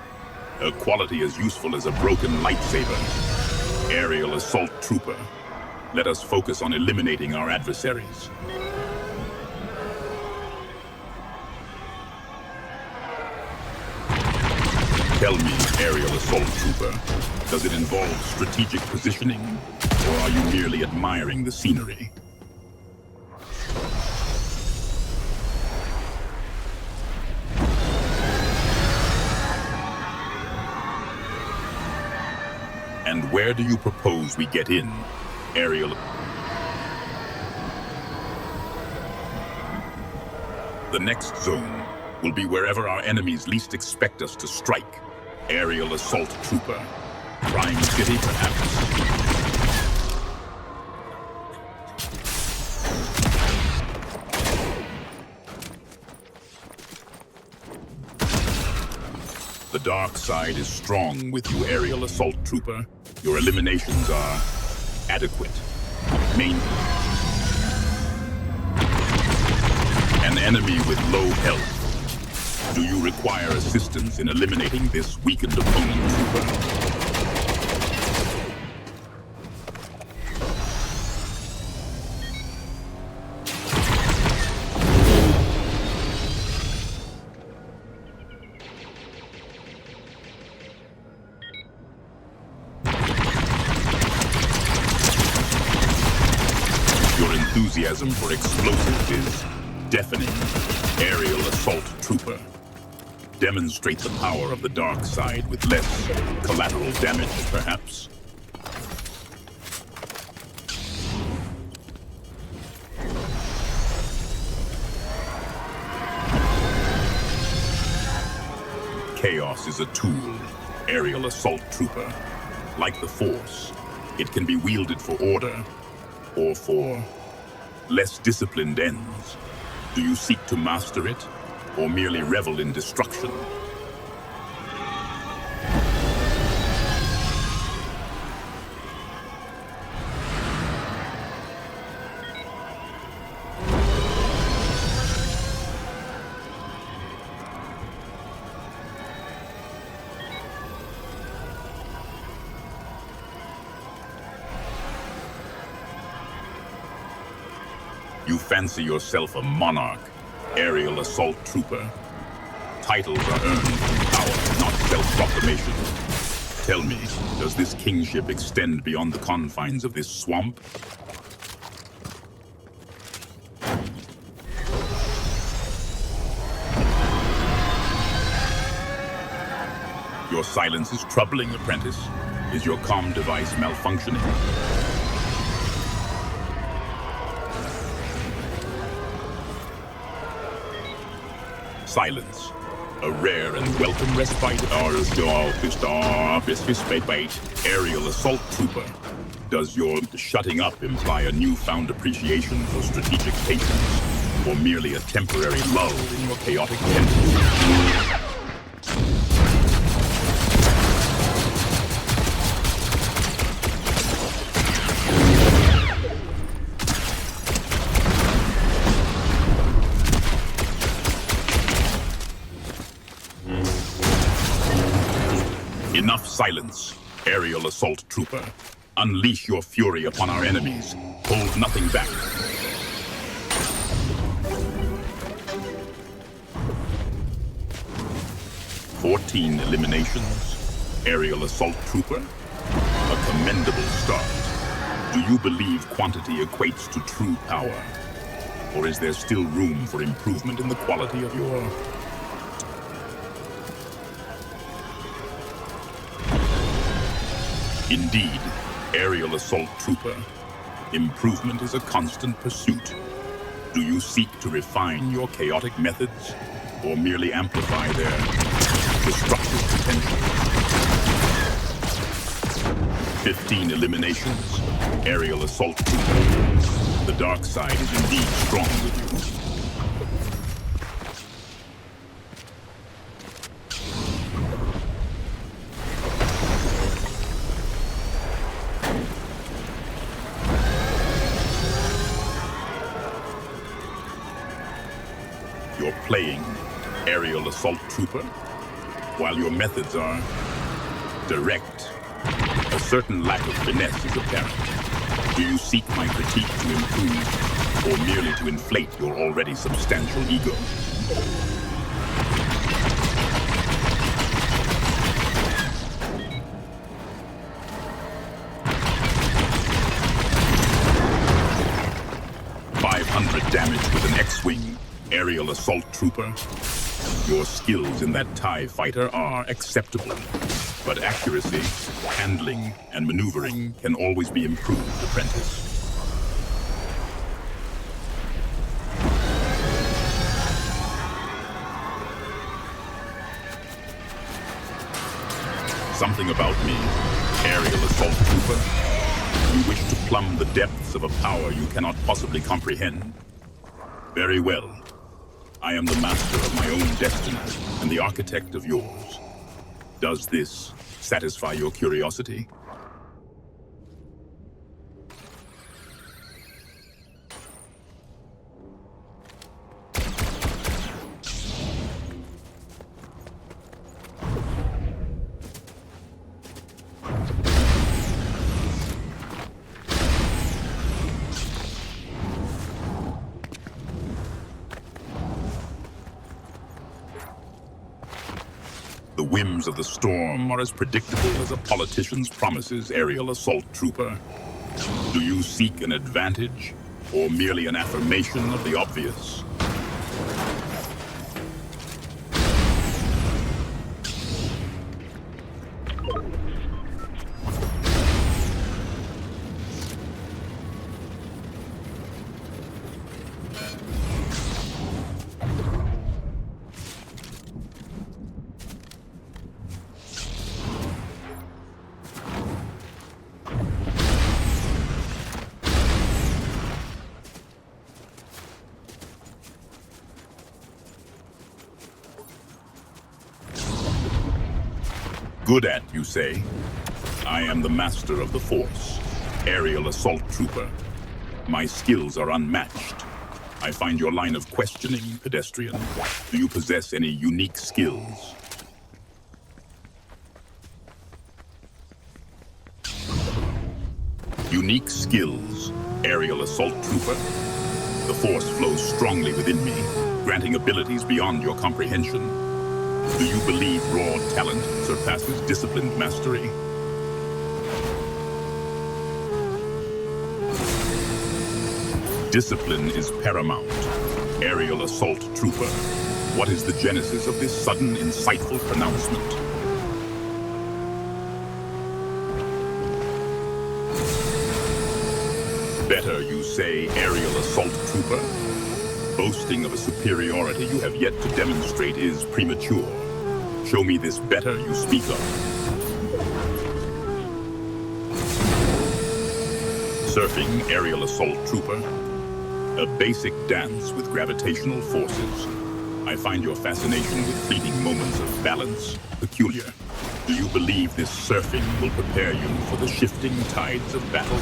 a quality as useful as a broken lightsaber. Aerial Assault Trooper. Let us focus on eliminating our adversaries. Tell me, Aerial Assault Trooper, does it involve strategic positioning, or are you merely admiring the scenery? And where do you propose we get in, Aerial? The next zone will be wherever our enemies least expect us to strike. Aerial Assault Trooper. Prime City, perhaps? The dark side is strong with you, Aerial Assault Trooper. Your eliminations are adequate. An enemy with low health. Do you require assistance in eliminating this weakened opponent, Trooper? Your enthusiasm for explosives is deafening, Aerial Assault Trooper. Demonstrate the power of the dark side with less collateral damage, perhaps? Chaos is a tool, Aerial Assault Trooper. Like the Force, it can be wielded for order or for less disciplined ends. Do you seek to master it, or merely revel in destruction? You fancy yourself a monarch, Aerial Assault Trooper. Titles are earned through power, not self-proclamation. Tell me, does this kingship extend beyond the confines of this swamp? Your silence is troubling, apprentice. Is your comm device malfunctioning? Silence. A rare and welcome respite. Aerial Assault Trooper. Does your shutting up imply a newfound appreciation for strategic patience, or merely a temporary lull in your chaotic tendencies? Silence, aerial assault trooper. Unleash your fury upon our enemies. Hold nothing back. "14 eliminations, aerial assault trooper. A commendable start. Do you believe quantity equates to true power? Or is there still room for improvement in the quality of your... Indeed, aerial assault trooper. Improvement is a constant pursuit. Do you seek to refine your chaotic methods, or merely amplify their destructive potential? 15 eliminations, aerial assault trooper. The dark side is indeed strong with you. You're playing aerial assault trooper, while your methods are direct. A certain lack of finesse is apparent. Do you seek my critique to improve, or merely to inflate your already substantial ego? .500 damage with an X-Wing, aerial assault trooper. Your skills in that TIE fighter are acceptable, but accuracy, handling, and maneuvering can always be improved, apprentice. Something about me, aerial assault trooper. You wish to plumb the depths of a power you cannot possibly comprehend. Very well. I am the master of my own destiny and the architect of yours. Does this satisfy your curiosity? The whims of the storm are as predictable as a politician's promises, aerial assault trooper. Do you seek an advantage, or merely an affirmation of the obvious? Good at, you say? I am the master of the Force, aerial assault trooper. My skills are unmatched. I find your line of questioning pedestrian. Do you possess any unique skills? Unique skills, aerial assault trooper. The Force flows strongly within me, granting abilities beyond your comprehension. Do you believe raw talent surpasses disciplined mastery? Discipline is paramount. Aerial assault trooper. What is the genesis of this sudden, insightful pronouncement? Better, you say, aerial assault trooper? Boasting of a superiority you have yet to demonstrate is premature. Show me this better you speak of. Surfing, aerial assault trooper. A basic dance with gravitational forces. I find your fascination with fleeting moments of balance peculiar. Do you believe this surfing will prepare you for the shifting tides of battle?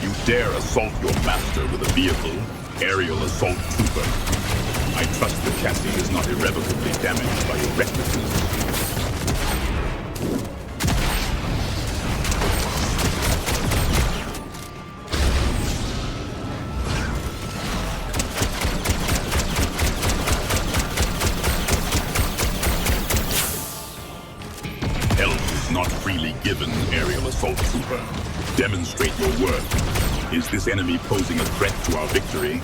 You dare assault your master with a vehicle Aerial assault trooper. I trust the chassis is not irrevocably damaged by your recklessness. Help is not freely given, aerial assault trooper. Demonstrate your worth. Is this enemy posing a threat to our victory?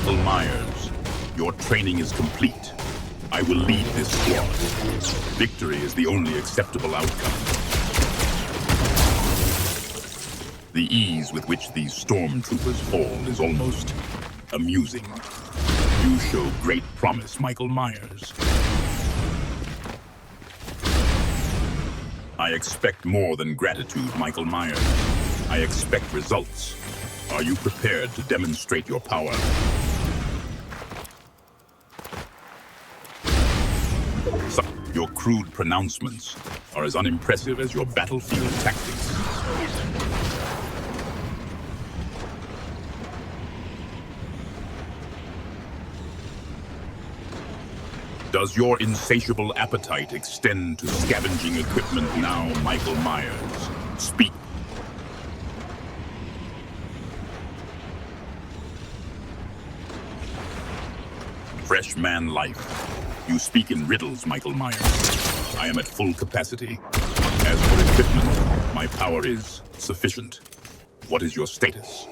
Michael Myers, your training is complete. I will lead this squad. Victory is the only acceptable outcome. The ease with which these stormtroopers fall is almost amusing. You show great promise, Michael Myers. I expect more than gratitude, Michael Myers. I expect results. Are you prepared to demonstrate your power? Your crude pronouncements are as unimpressive as your battlefield tactics. Does your insatiable appetite extend to scavenging equipment now, Michael Myers? Speak. Fresh man life. You speak in riddles, Michael Myers. I am at full capacity. As for equipment, my power is sufficient. What is your status?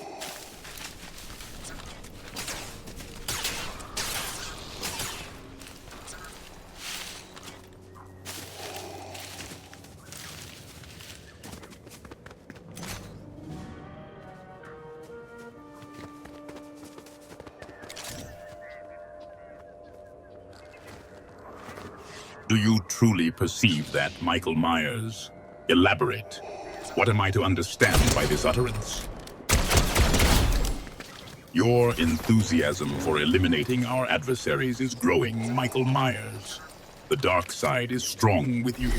Do you truly perceive that, Michael Myers? Elaborate. What am I to understand by this utterance? Your enthusiasm for eliminating our adversaries is growing, Michael Myers. The dark side is strong with you.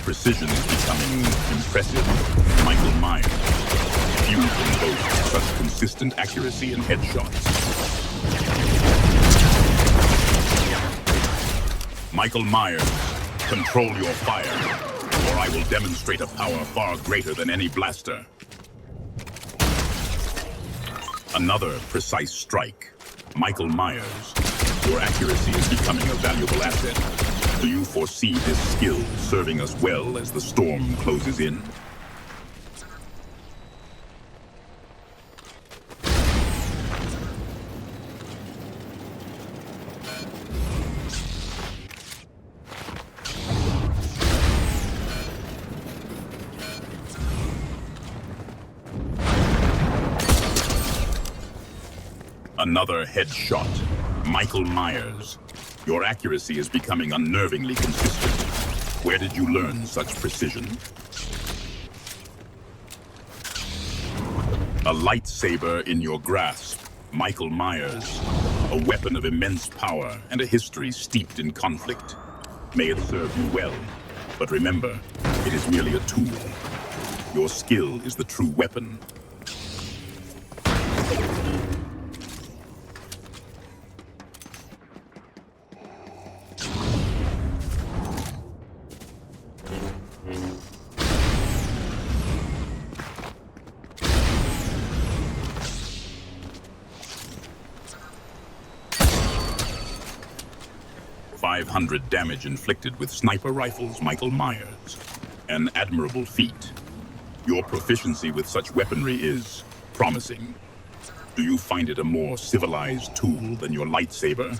Precision is becoming impressive, Michael Myers. Few can boast such consistent accuracy in headshots. Michael Myers, control your fire, or I will demonstrate a power far greater than any blaster. Another precise strike. Michael Myers, your accuracy is becoming a valuable asset. Do you foresee this skill serving us well as the storm closes in? Another headshot. Michael Myers. Your accuracy is becoming unnervingly consistent. Where did you learn such precision? A lightsaber in your grasp, Michael Myers. A weapon of immense power and a history steeped in conflict. May it serve you well, but remember, it is merely a tool. Your skill is the true weapon. .500 damage inflicted with sniper rifles, Michael Myers. An admirable feat. Your proficiency with such weaponry is promising. Do you find it a more civilized tool than your lightsaber?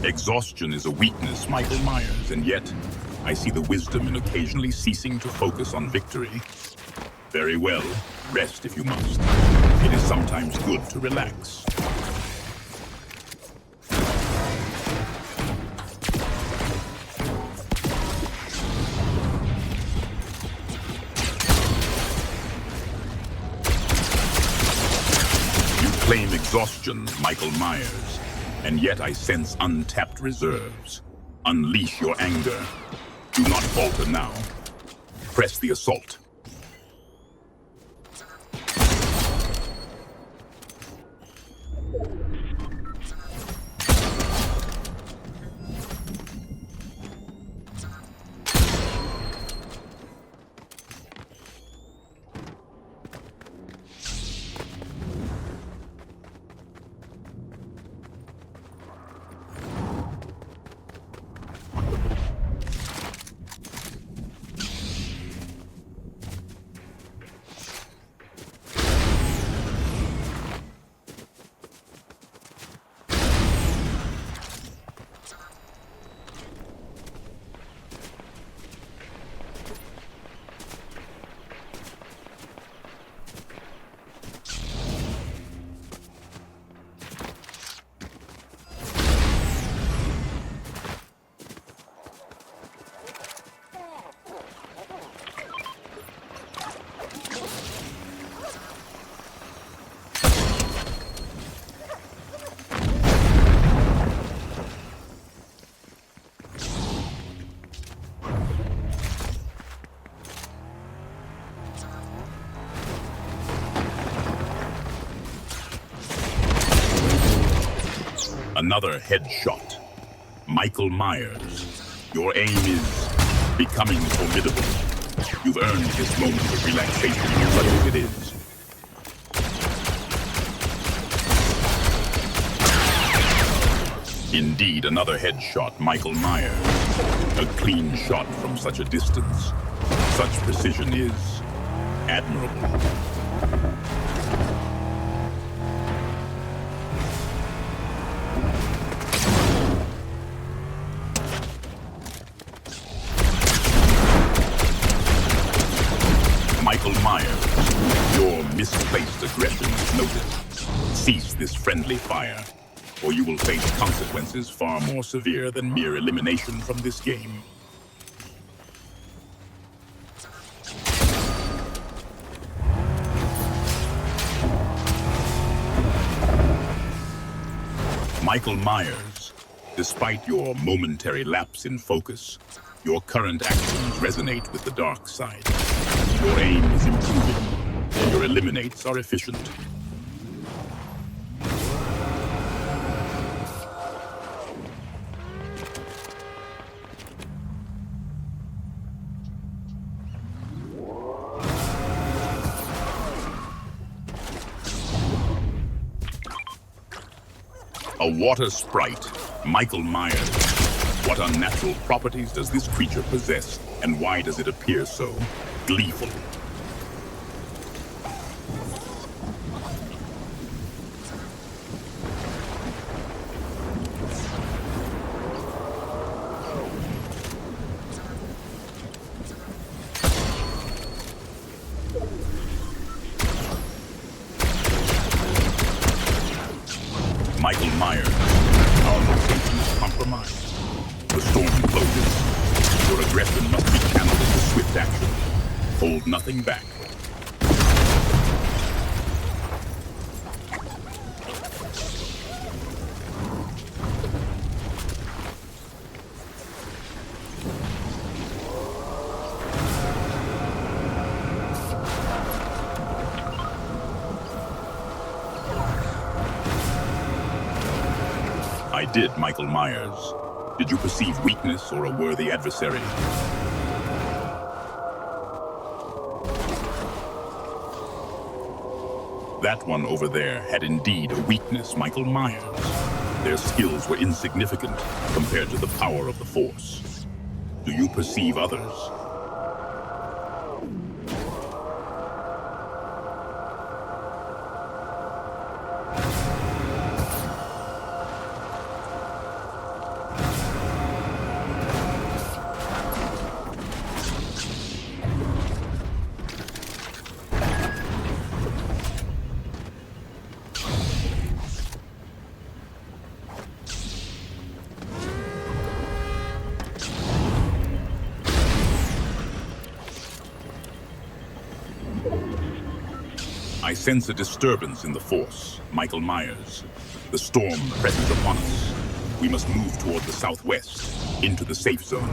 Exhaustion is a weakness, Michael Myers, and yet I see the wisdom in occasionally ceasing to focus on victory. Very well, rest if you must. It is sometimes good to relax. You claim exhaustion, Michael Myers, and yet I sense untapped reserves. Unleash your anger. Do not falter now. Press the assault. Another headshot. Michael Myers, your aim is becoming formidable. You've earned this moment of relaxation, such as it is. Indeed, another headshot, Michael Myers. A clean shot from such a distance. Such precision is admirable. Michael Myers, your misplaced aggression is noted. Cease this friendly fire, or you will face consequences far more severe than mere elimination from this game. Michael Myers, despite your momentary lapse in focus, your current actions resonate with the dark side. Your aim is improving. Your eliminates are efficient. A water sprite, Michael Myers. What unnatural properties does this creature possess, and why does it appear so gleeful? Michael Myers, our location is compromised. The storm closes. Your aggression must be channeled into swift action. Hold nothing back. I did, Michael Myers. Did you perceive weakness or a worthy adversary? That one over there had indeed a weakness, Michael Myers. Their skills were insignificant compared to the power of the Force. Do you perceive others? I sense a disturbance in the force, Michael Myers. The storm presses upon us. We must move toward the southwest, into the safe zone.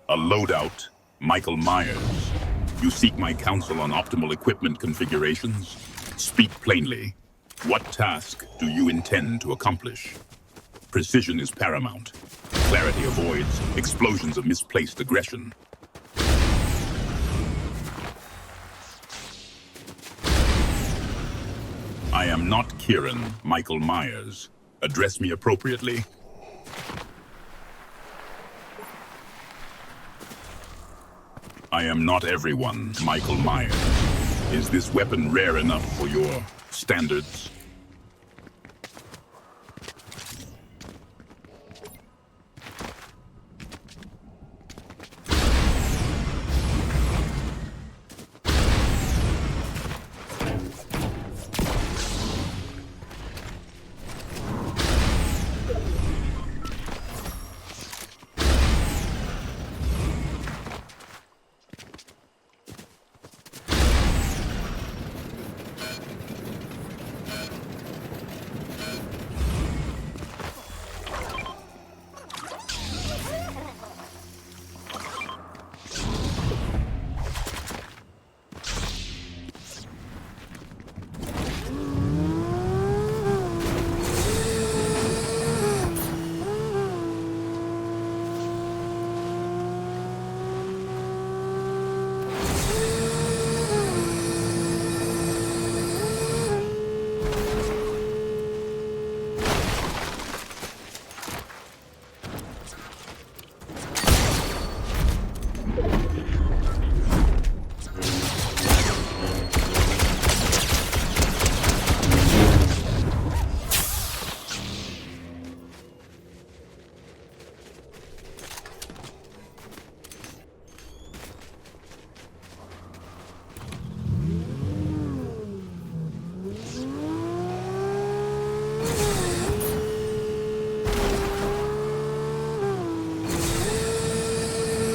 A loadout, Michael Myers. You seek my counsel on optimal equipment configurations? Speak plainly. What task do you intend to accomplish? Precision is paramount. Clarity avoids explosions of misplaced aggression. I am not Kieran, Michael Myers. Address me appropriately. I am not everyone, Michael Myers. Is this weapon rare enough for your standards?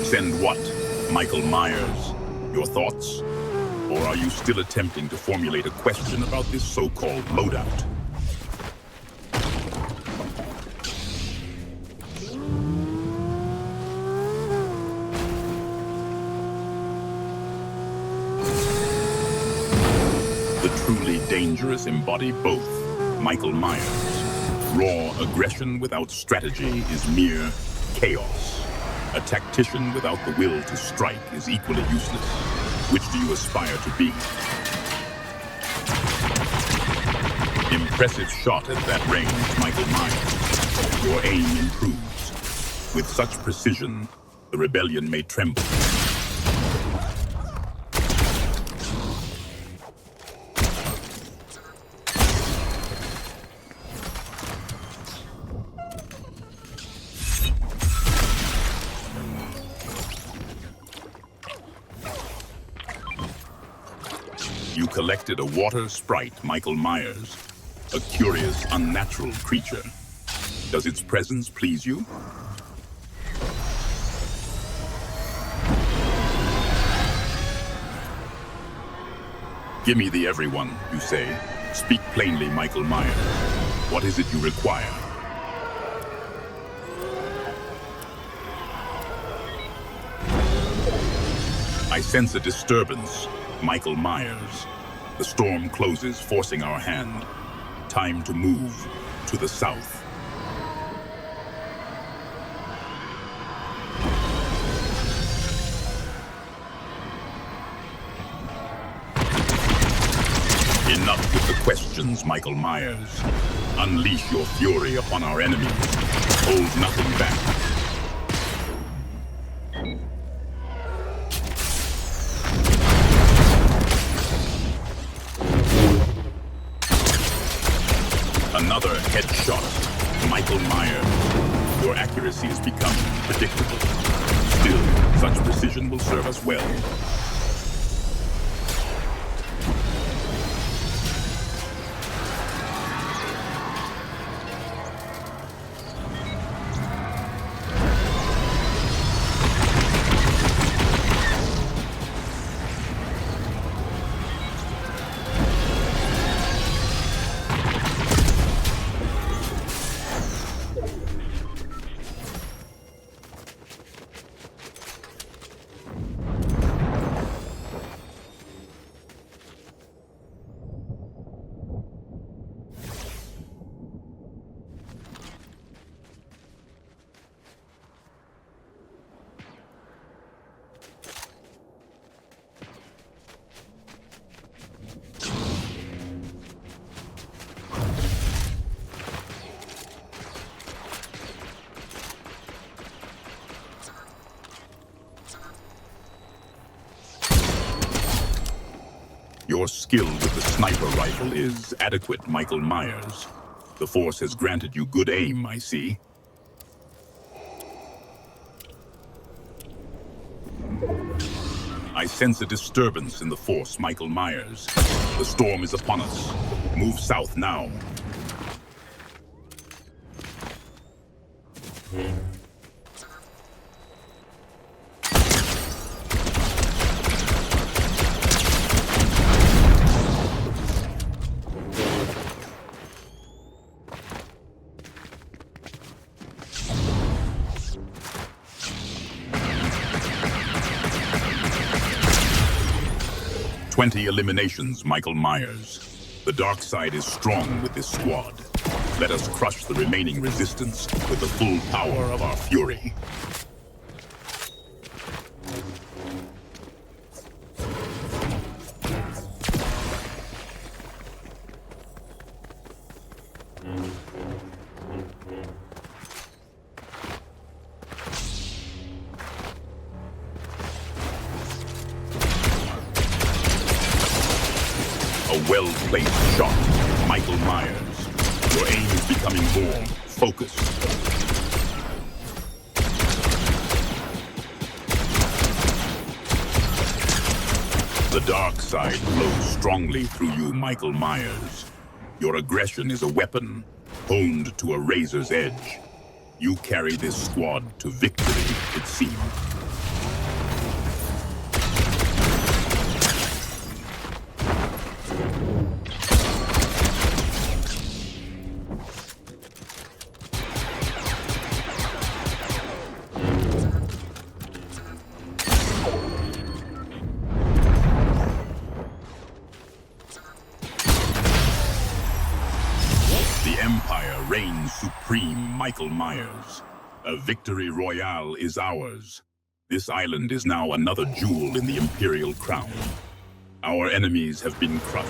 Send what, Michael Myers? Your thoughts? Or are you still attempting to formulate a question about this so-called loadout? The truly dangerous embody both, Michael Myers. Raw aggression without strategy is mere chaos. A tactician without the will to strike is equally useless. Which do you aspire to be? Impressive shot at that range, Michael Myers. Your aim improves. With such precision, the rebellion may tremble. You collected a water sprite, Michael Myers. A curious, unnatural creature. Does its presence please you? Give me the everyone, you say. Speak plainly, Michael Myers. What is it you require? I sense a disturbance, Michael Myers. The storm closes, forcing our hand. Time to move to the south. Enough with the questions, Michael Myers. Unleash your fury upon our enemies. Hold nothing back. Another headshot, Michael Myers. Your accuracy is becoming predictable. Still, such precision will serve us well. Your skill with the sniper rifle is adequate, Michael Myers. The Force has granted you good aim, I see. I sense a disturbance in the Force, Michael Myers. The storm is upon us. Move south now. "20 eliminations, Michael Myers. The dark side is strong with this squad. Let us crush the remaining resistance with the full power of our fury." A well-placed shot, Michael Myers. Your aim is becoming more focused. The dark side flows strongly through you, Michael Myers. Your aggression is a weapon, honed to a razor's edge. You carry this squad to victory, it seems. The Empire reigns supreme, Michael Myers. A victory royale is ours. This island is now another jewel in the Imperial crown. Our enemies have been crushed.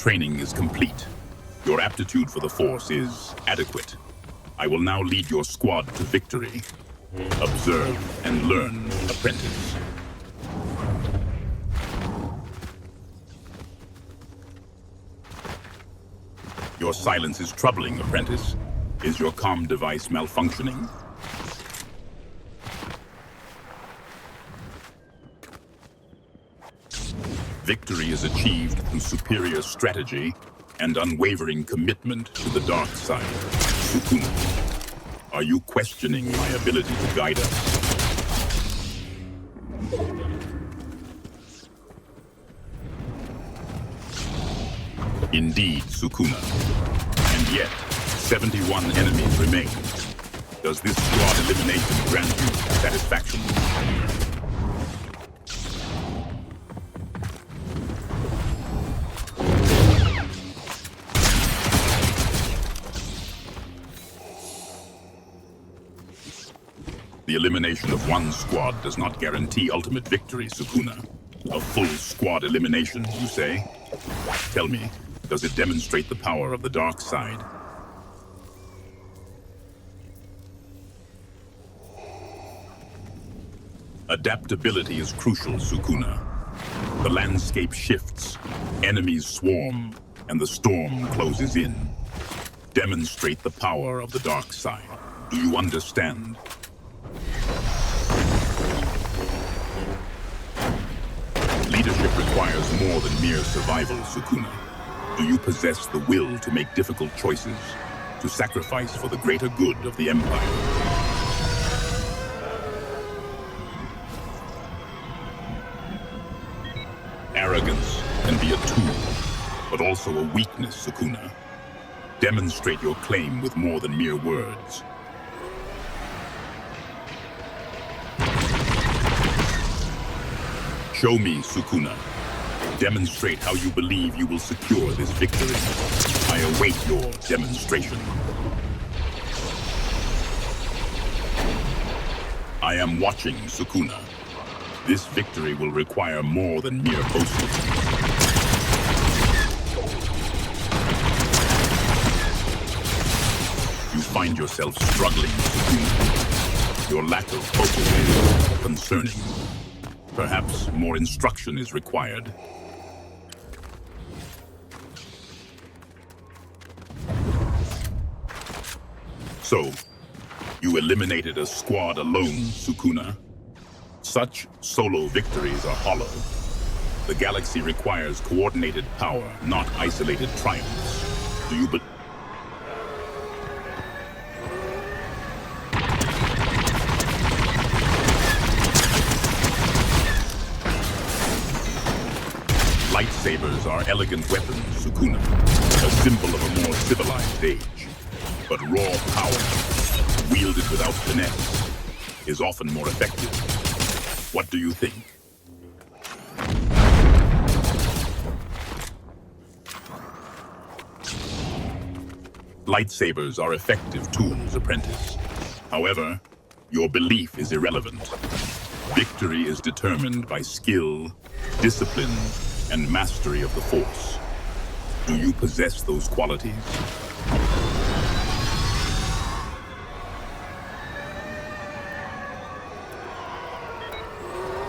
training is complete. Your aptitude for the Force is adequate. I will now lead your squad to victory. Observe and learn, apprentice. Your silence is troubling, apprentice. Is your comm device malfunctioning? Victory is achieved through superior strategy and unwavering commitment to the dark side. Sukuna, are you questioning my ability to guide us? Indeed, Sukuna. And yet, 71 enemies remain. Does this squad elimination grant you satisfaction? The elimination of one squad does not guarantee ultimate victory, Sukuna. A full squad elimination, you say? Tell me, does it demonstrate the power of the dark side? Adaptability is crucial, Sukuna. The landscape shifts, enemies swarm, and the storm closes in. Demonstrate the power of the dark side. Do you understand? Leadership requires more than mere survival, Sukuna. Do you possess the will to make difficult choices, to sacrifice for the greater good of the Empire? Arrogance can be a tool, but also a weakness, Sukuna. Demonstrate your claim with more than mere words. Show me, Sukuna. Demonstrate how you believe you will secure this victory. I await your demonstration. I am watching, Sukuna. This victory will require more than mere boasting. You find yourself struggling, Sukuna. Your lack of focus is concerning. Perhaps more instruction is required. So, you eliminated a squad alone, Sukuna. Such solo victories are hollow. The galaxy requires coordinated power, not isolated triumphs. Do you believe? Lightsabers are elegant weapons, Sukuna, a symbol of a more civilized age. But raw power, wielded without finesse, is often more effective. What do you think? Lightsabers are effective tools, apprentice. However, your belief is irrelevant. Victory is determined by skill, discipline, and mastery of the Force. Do you possess those qualities?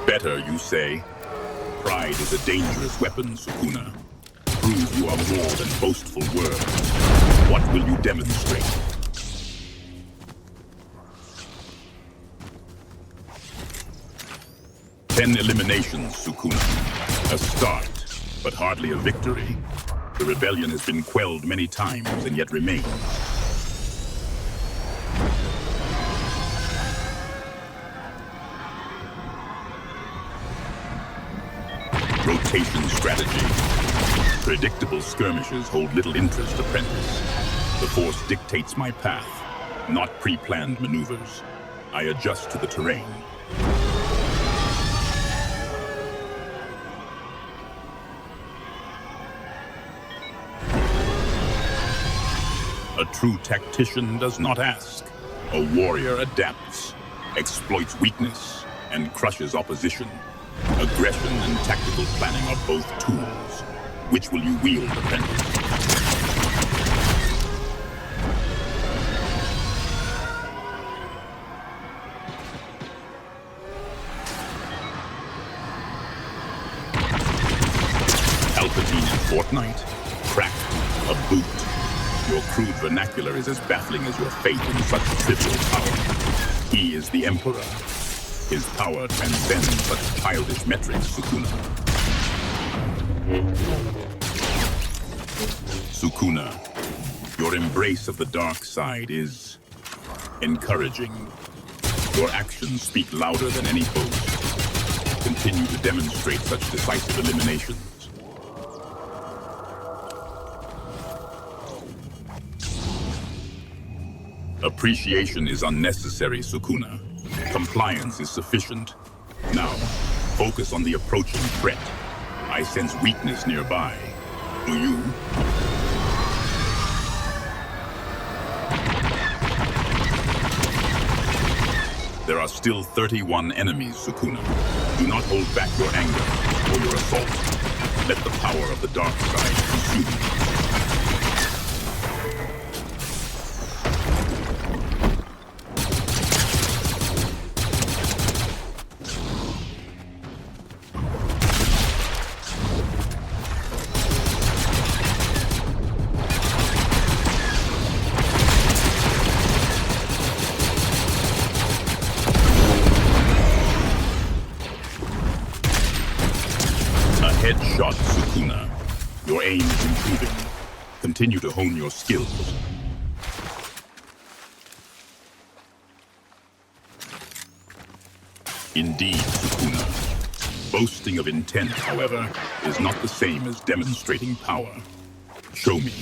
Better, you say? Pride is a dangerous weapon, Sukuna. Prove you are more than boastful words. What will you demonstrate? Ten eliminations, Sukuna. A start, but hardly a victory. The rebellion has been quelled many times and yet remains. Rotation strategy. Predictable skirmishes hold little interest, apprentice. The Force dictates my path, not pre-planned maneuvers. I adjust to the terrain. A true tactician does not ask. A warrior adapts, exploits weakness, and crushes opposition. Aggression and tactical planning are both tools. Which will you wield, apprentice? Palpatine in Fortnite? Cracked. A boot. Your crude vernacular is as baffling as your faith in such trivial power. He is the Emperor. His power transcends such childish metrics, Sukuna. Sukuna, your embrace of the dark side is encouraging. Your actions speak louder than any boast. Continue to demonstrate such decisive eliminations. Appreciation is unnecessary, Sukuna. Compliance is sufficient. Now, focus on the approaching threat. I sense weakness nearby. Do you? There are still 31 enemies, Sukuna. Do not hold back your anger or your assault. Let the power of the dark side consume you. Headshot, Sukuna. Your aim is improving. Continue to hone your skills. Indeed, Sukuna. Boasting of intent, however, is not the same as demonstrating power. Show me.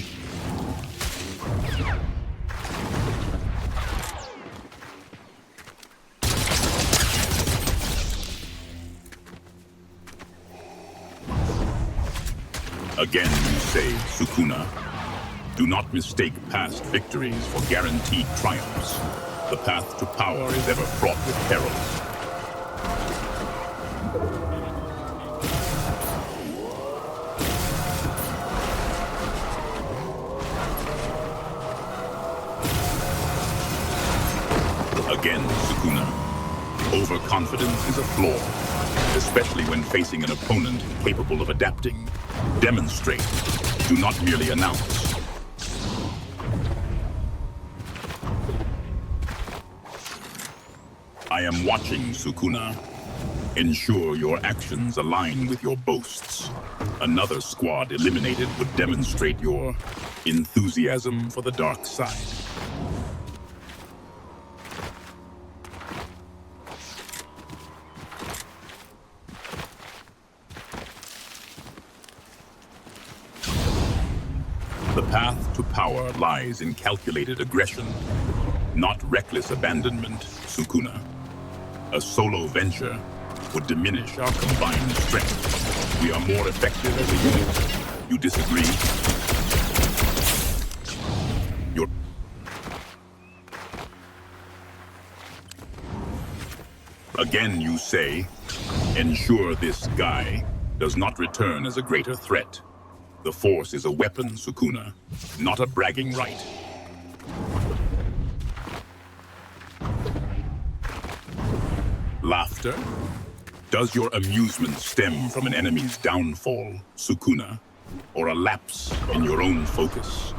Again, you say, Sukuna. Do not mistake past victories for guaranteed triumphs. The path to power is ever fraught with perils. Again, Sukuna. Overconfidence is a flaw, especially when facing an opponent capable of adapting. Demonstrate. Do not merely announce. I am watching, Sukuna. Ensure your actions align with your boasts. Another squad eliminated would demonstrate your enthusiasm for the dark side. The path to power lies in calculated aggression, not reckless abandonment, Sukuna. A solo venture would diminish our combined strength. We are more effective as a unit. You disagree? Again, you say, ensure this guy does not return as a greater threat. The Force is a weapon, Sukuna, not a bragging right. Laughter? Does your amusement stem from an enemy's downfall, Sukuna, or a lapse in your own focus?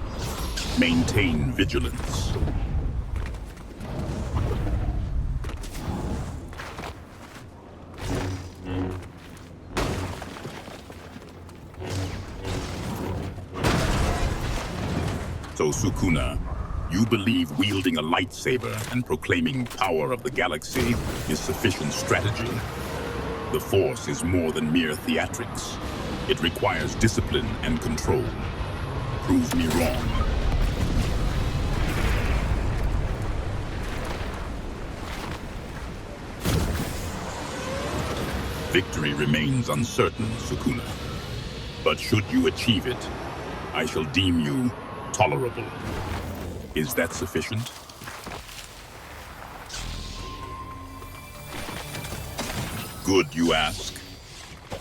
Maintain vigilance. So, Sukuna, you believe wielding a lightsaber and proclaiming power of the galaxy is sufficient strategy? The Force is more than mere theatrics. It requires discipline and control. Prove me wrong. Victory remains uncertain, Sukuna. But should you achieve it, I shall deem you tolerable. Is that sufficient? Good, you ask.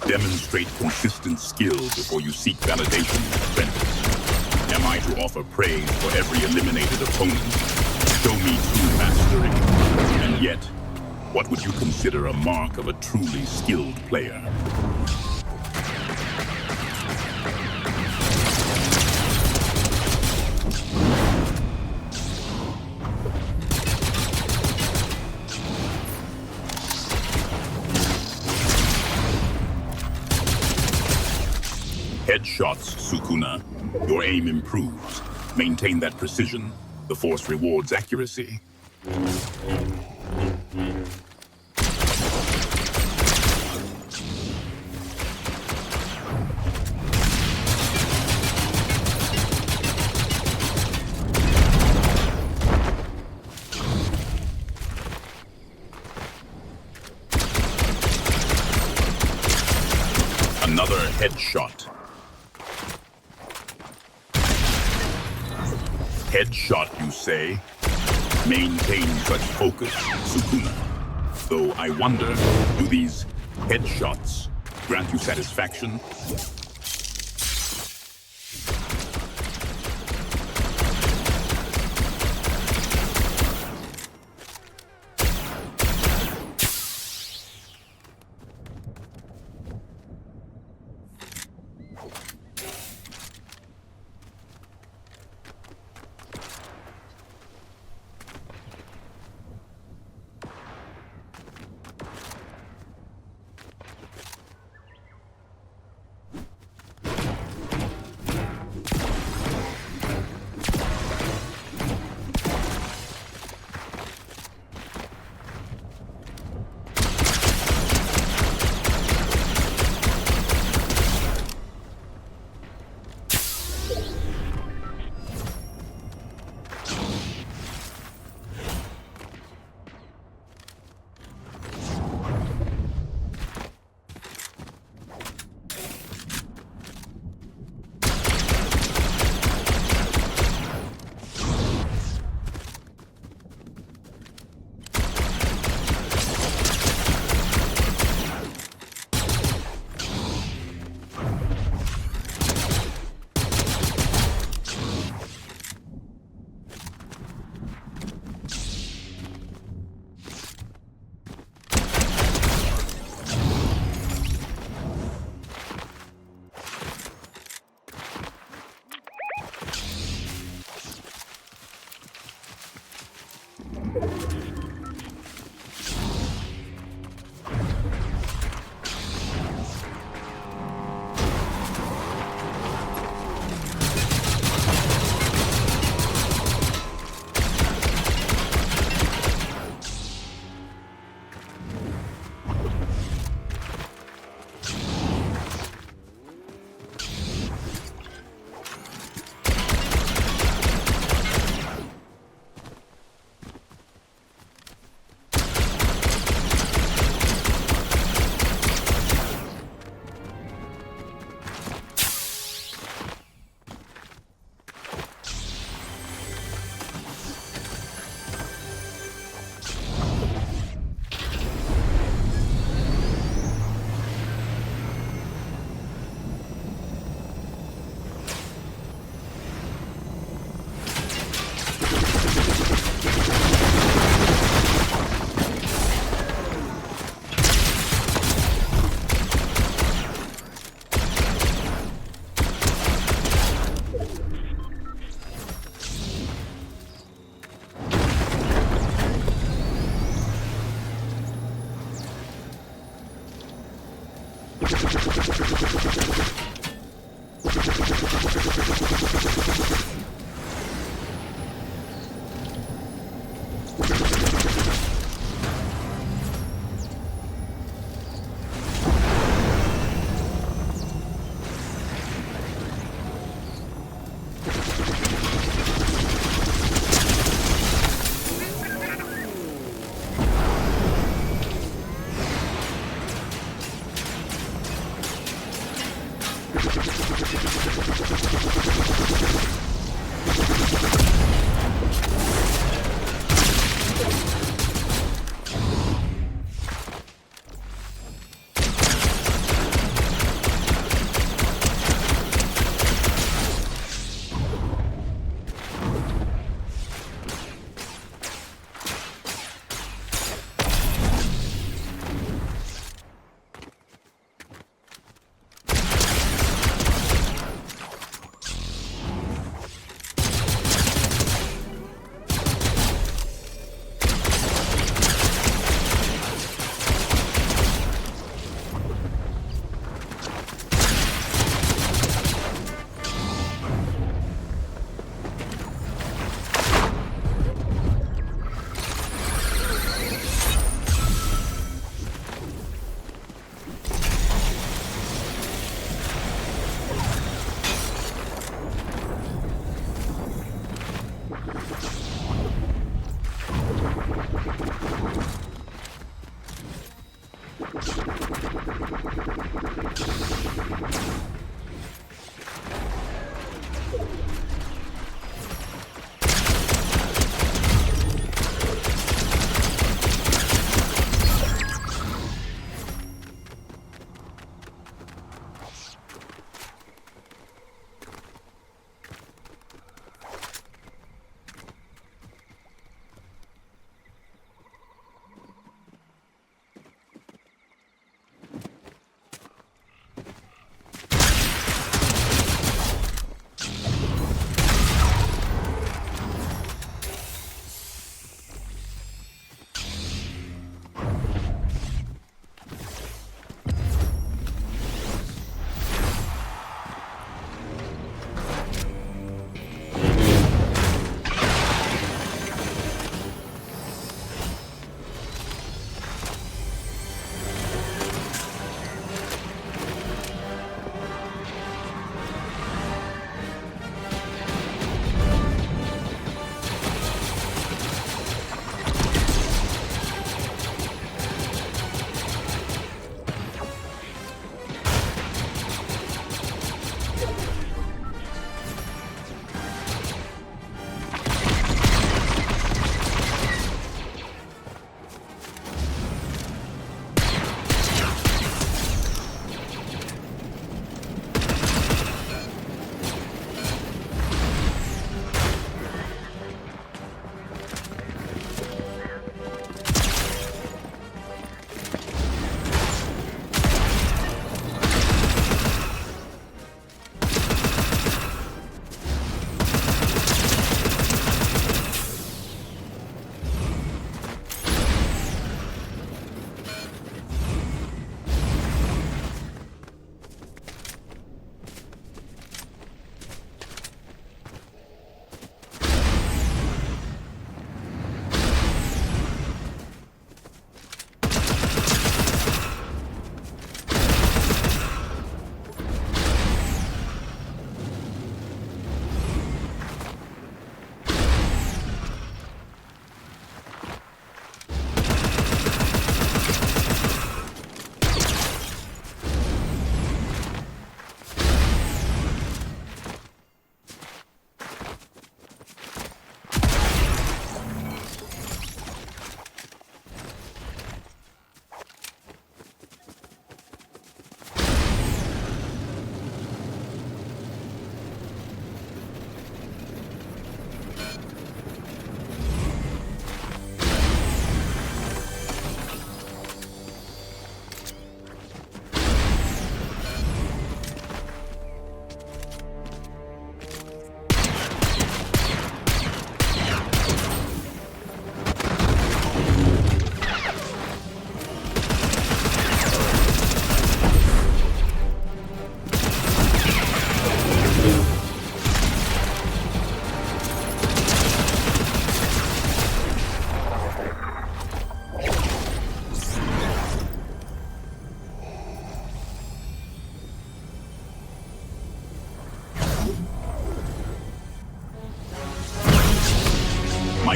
Demonstrate consistent skill before you seek validation, apprentice. Am I to offer praise for every eliminated opponent? Show me true mastery. And yet, what would you consider a mark of a truly skilled player? Headshots, Sukuna. Your aim improves. Maintain that precision. The Force rewards accuracy. Another headshot. Headshot, you say? Maintain such focus, Sukuna. Though I wonder, do these headshots grant you satisfaction?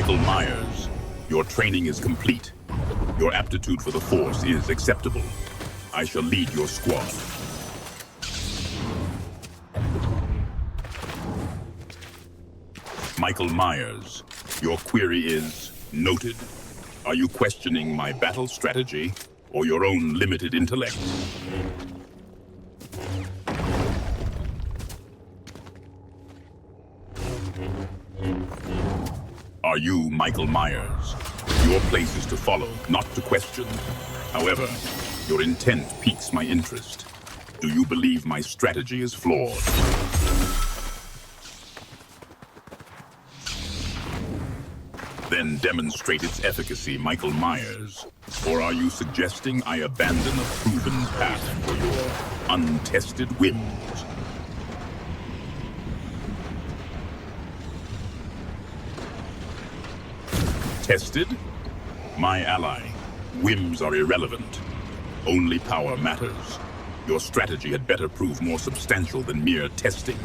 Michael Myers, your training is complete. Your aptitude for the Force is acceptable. I shall lead your squad. Michael Myers, your query is noted. Are you questioning my battle strategy or your own limited intellect? Are you Michael Myers? Your place is to follow, not to question. However, your intent piques my interest. Do you believe my strategy is flawed? Then demonstrate its efficacy, Michael Myers. Or are you suggesting I abandon a proven path for your untested whims? Tested? My ally. Whims are irrelevant. Only power matters. Your strategy had better prove more substantial than mere testing.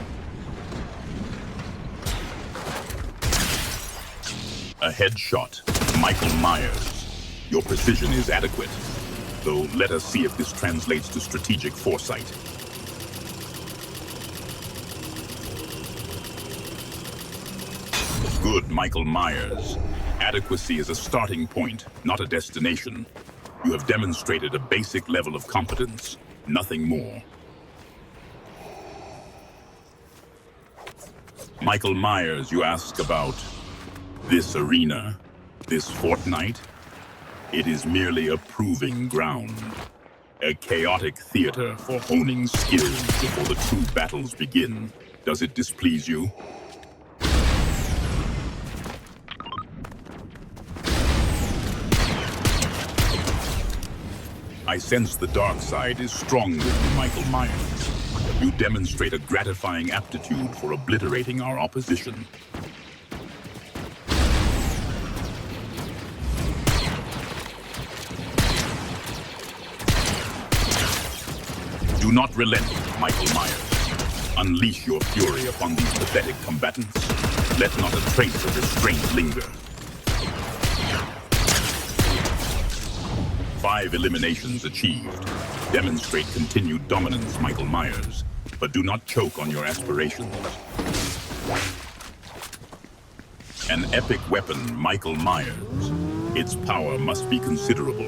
A headshot. Michael Myers. Your precision is adequate. though let us see if this translates to strategic foresight. Good, Michael Myers. Adequacy is a starting point, not a destination. You have demonstrated a basic level of competence, nothing more. Michael Myers, you ask about this arena, this Fortnite? It is merely a proving ground, a chaotic theater for honing skills before the true battles begin. Does it displease you? I sense the dark side is strong with you, Michael Myers. You demonstrate a gratifying aptitude for obliterating our opposition. Do not relent, Michael Myers. Unleash your fury upon these pathetic combatants. Let not a trace of restraint linger. 5 eliminations achieved. Demonstrate continued dominance, Michael Myers, but do not choke on your aspirations. An epic weapon, Michael Myers. Its power must be considerable.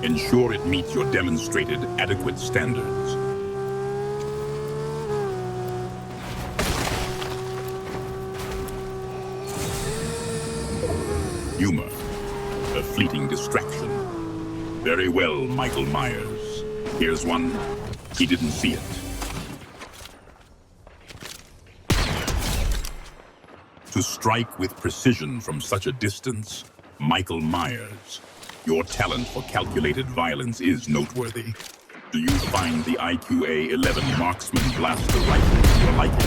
Ensure it meets your demonstrated adequate standards. Humor, a fleeting distraction. Very well, Michael Myers. Here's one. He didn't see it. To strike with precision from such a distance, Michael Myers, your talent for calculated violence is noteworthy. Do you find the IQA-11 Marksman Blaster Rifle to your liking?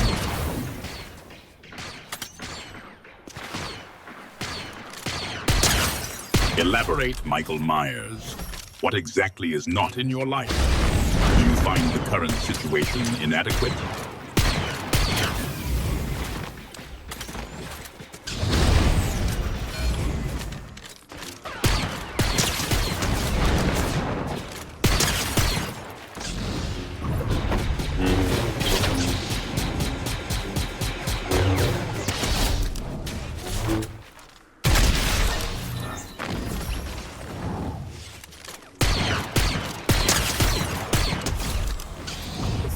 Elaborate, Michael Myers. What exactly is not in your life? Do you find the current situation inadequate?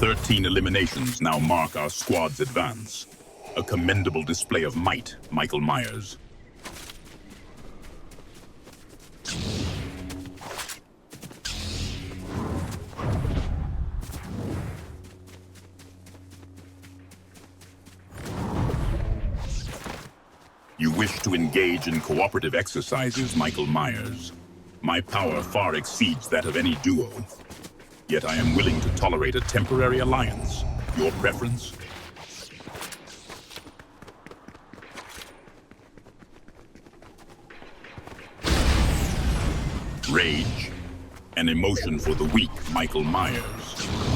Thirteen eliminations now mark our squad's advance. A commendable display of might, Michael Myers. You wish to engage in cooperative exercises, Michael Myers. My power far exceeds that of any duo. Yet I am willing to tolerate a temporary alliance. Your preference? Rage. An emotion for the weak, Michael Myers.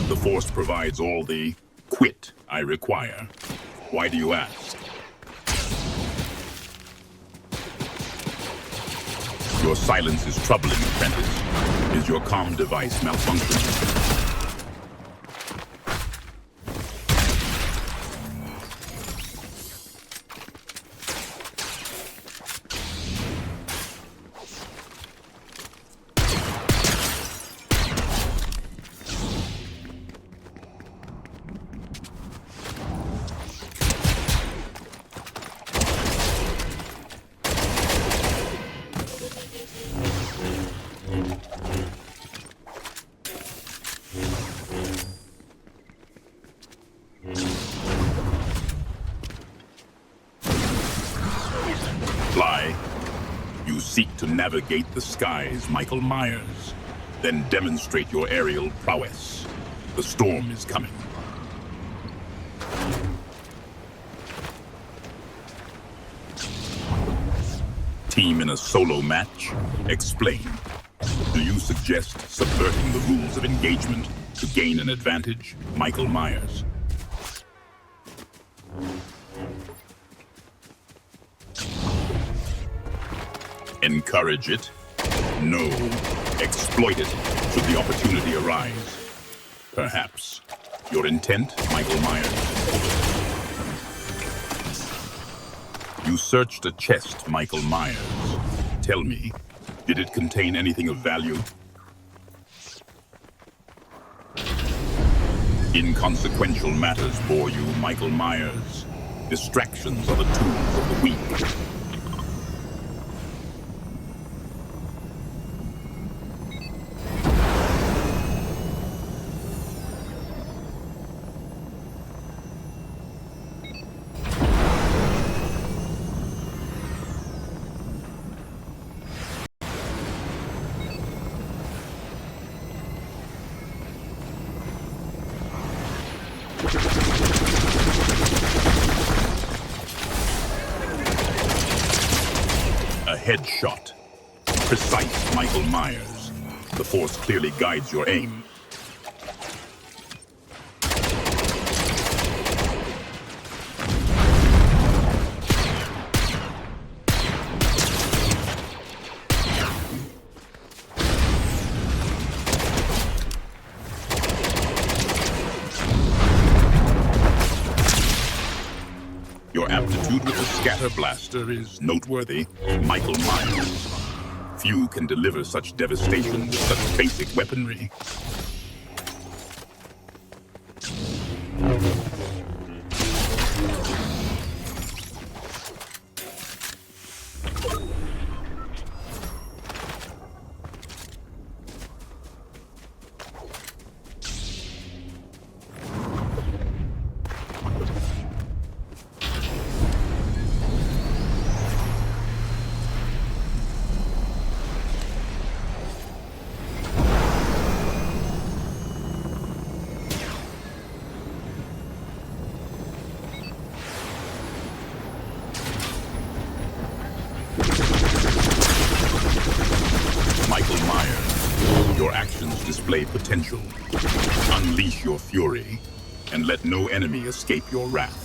The Force provides all the quit I require. Why do you ask? Your silence is troubling, apprentice. Is your comm device malfunctioning? Fly. You seek to navigate the skies, Michael Myers. Then demonstrate your aerial prowess. The storm is coming. Team in a solo match? Explain. Do you suggest subverting the rules of engagement to gain an advantage, Michael Myers? Encourage it? No. Exploit it should the opportunity arise. Perhaps. Your intent, Michael Myers? You searched a chest, Michael Myers. Tell me, did it contain anything of value? Inconsequential matters bore you, Michael Myers. Distractions are the tools of the weak. A headshot. Precise, Michael Myers. The Force clearly guides your aim. Your aptitude with the scatter blaster is noteworthy, Michael Myers. Few can deliver such devastation with such basic weaponry. Michael Myers, your actions display potential. Unleash your fury, and let no enemy escape your wrath.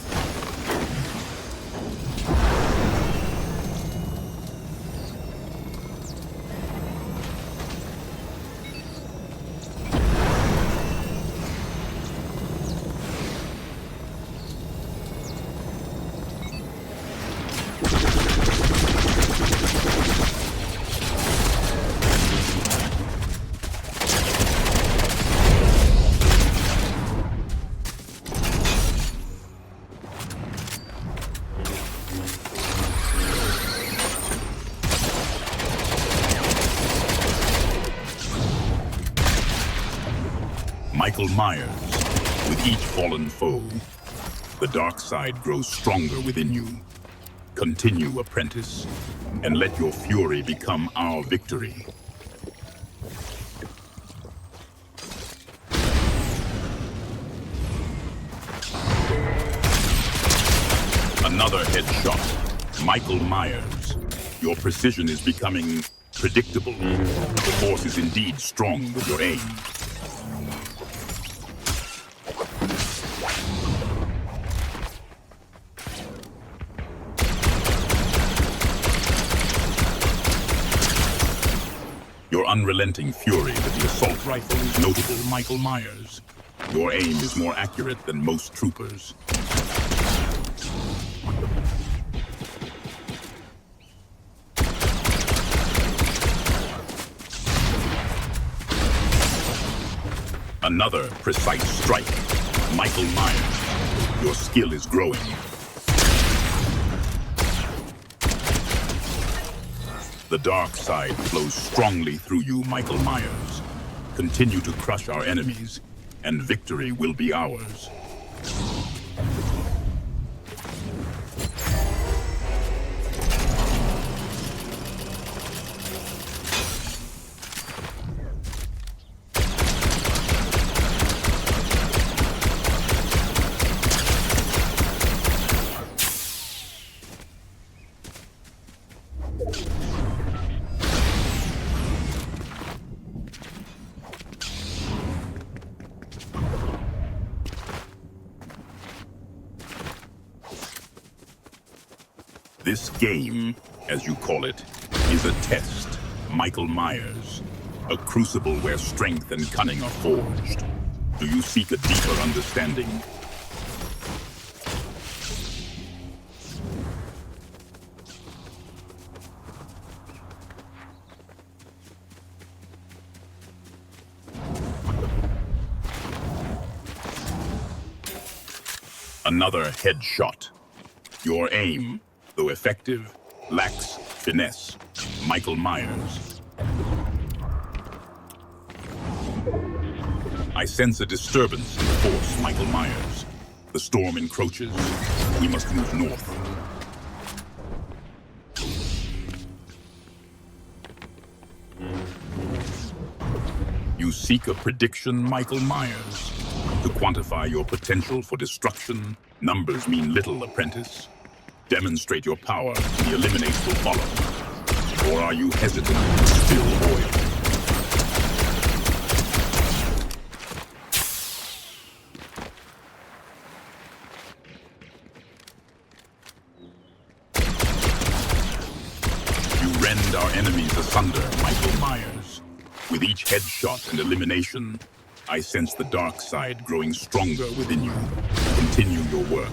Michael Myers, with each fallen foe, the dark side grows stronger within you. Continue, apprentice, and let your fury become our victory. Another headshot. Michael Myers, your precision is becoming predictable. The Force is indeed strong with your aim. Your unrelenting fury with the assault rifle is notable, Michael Myers. Your aim is more accurate than most troopers. Another precise strike. Michael Myers, your skill is growing. The dark side flows strongly through you, Michael Myers. Continue to crush our enemies, and victory will be ours. This game, as you call it, is a test, Michael Myers. A crucible where strength and cunning are forged. Do you seek a deeper understanding? Another headshot. Your aim, though effective, lacks finesse. Michael Myers. I sense a disturbance in the force, Michael Myers. The storm encroaches. We must move north. You seek a prediction, Michael Myers. To quantify your potential for destruction, numbers mean little, apprentice. Demonstrate your power, the eliminate will follow. Or are you hesitant to spill oil? You rend our enemies asunder, Michael Myers. With each headshot and elimination, I sense the dark side growing stronger within you. Continue your work.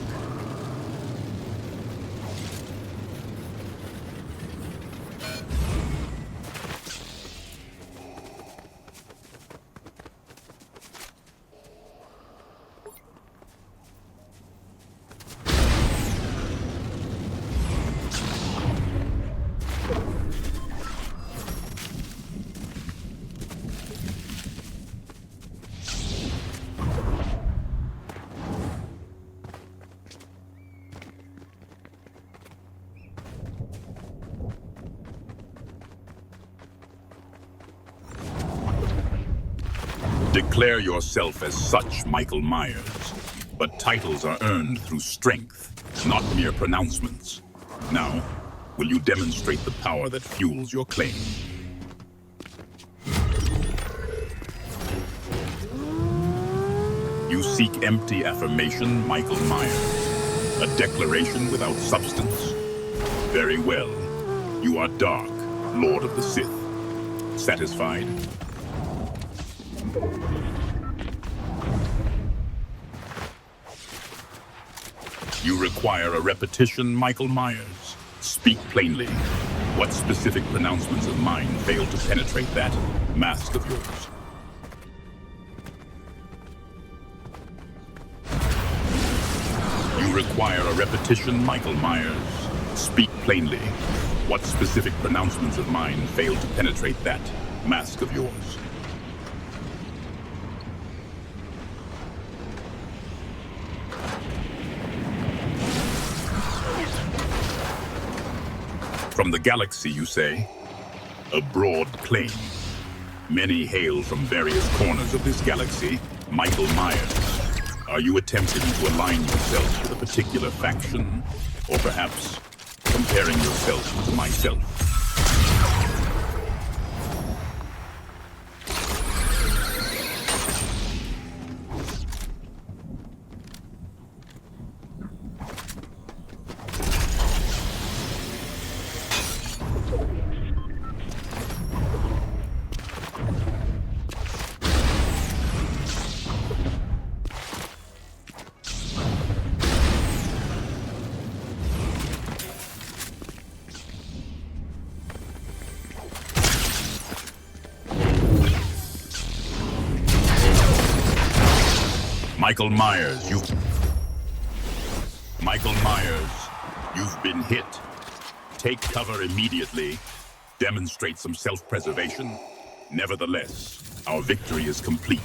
Declare yourself as such, Michael Myers. But titles are earned through strength, not mere pronouncements. Now, will you demonstrate the power that fuels your claim? You seek empty affirmation, Michael Myers. A declaration without substance? Very well. You are Dark, Lord of the Sith. Satisfied? You require a repetition, Michael Myers. Speak plainly. What specific pronouncements of mine fail to penetrate that mask of yours? You require a repetition, Michael Myers. Speak plainly. What specific pronouncements of mine fail to penetrate that mask of yours? From the galaxy, you say? A broad plain. Many hail from various corners of this galaxy. Michael Myers, are you attempting to align yourself with a particular faction? Or perhaps comparing yourself to myself? Michael Myers, you've been hit. Take cover immediately. Demonstrate some self-preservation. Nevertheless, our victory is complete.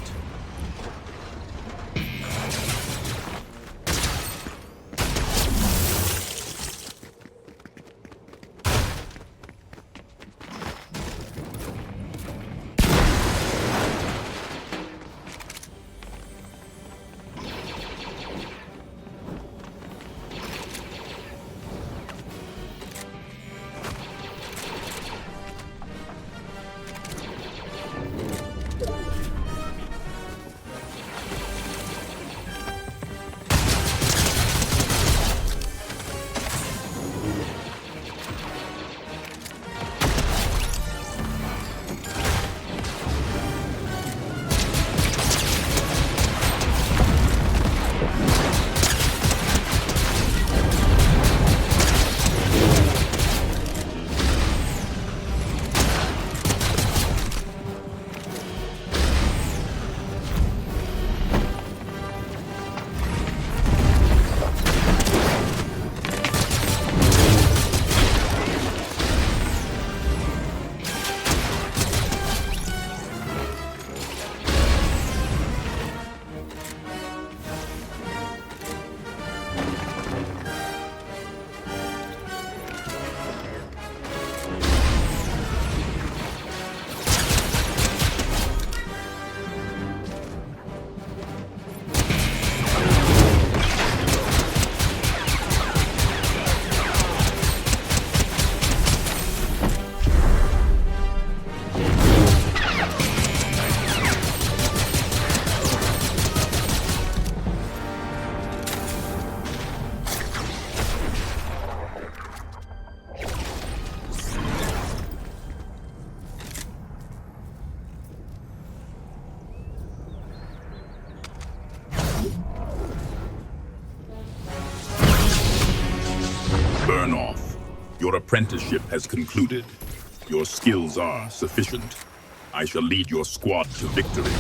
Your apprenticeship has concluded. Your skills are sufficient. I shall lead your squad to victory.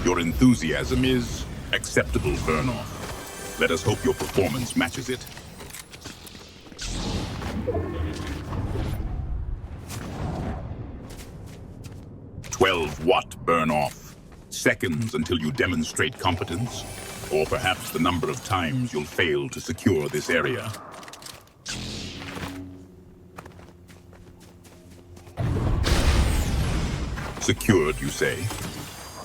Your enthusiasm is acceptable, Burnoff. Let us hope your performance matches it. Watt burn-off. Seconds until you demonstrate competence, or perhaps the number of times you'll fail to secure this area. Secured, you say?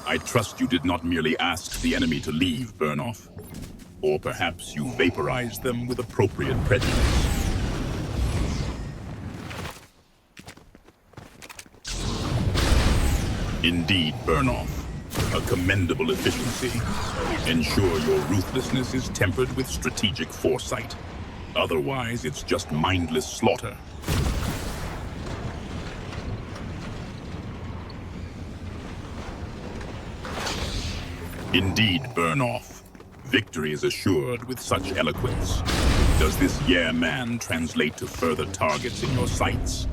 I trust you did not merely ask the enemy to leave, Burnoff. Or perhaps you vaporized them with appropriate prejudice. Indeed, Burnoff. A commendable efficiency. Ensure your ruthlessness is tempered with strategic foresight. Otherwise, it's just mindless slaughter. Indeed, Burnoff. Victory is assured with such eloquence. Does this yeah man translate to further targets in your sights?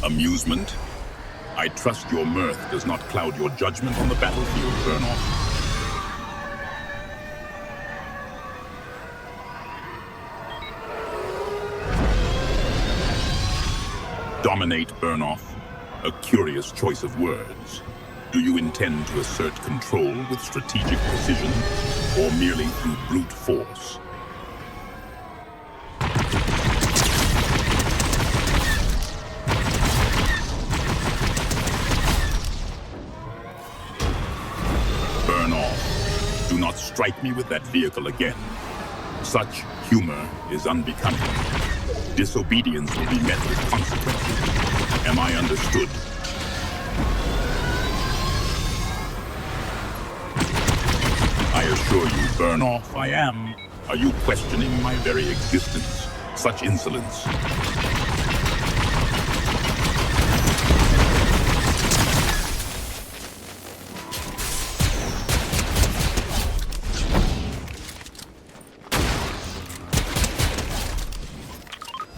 Amusement? I trust your mirth does not cloud your judgment on the battlefield, Burnoff. Dominate, Burnoff. A curious choice of words. Do you intend to assert control with strategic precision, or merely through brute force? Do not strike me with that vehicle again. Such humor is unbecoming. Disobedience will be met with consequences. Am I understood? I assure you, Burnoff, I am. Are you questioning my very existence? Such insolence.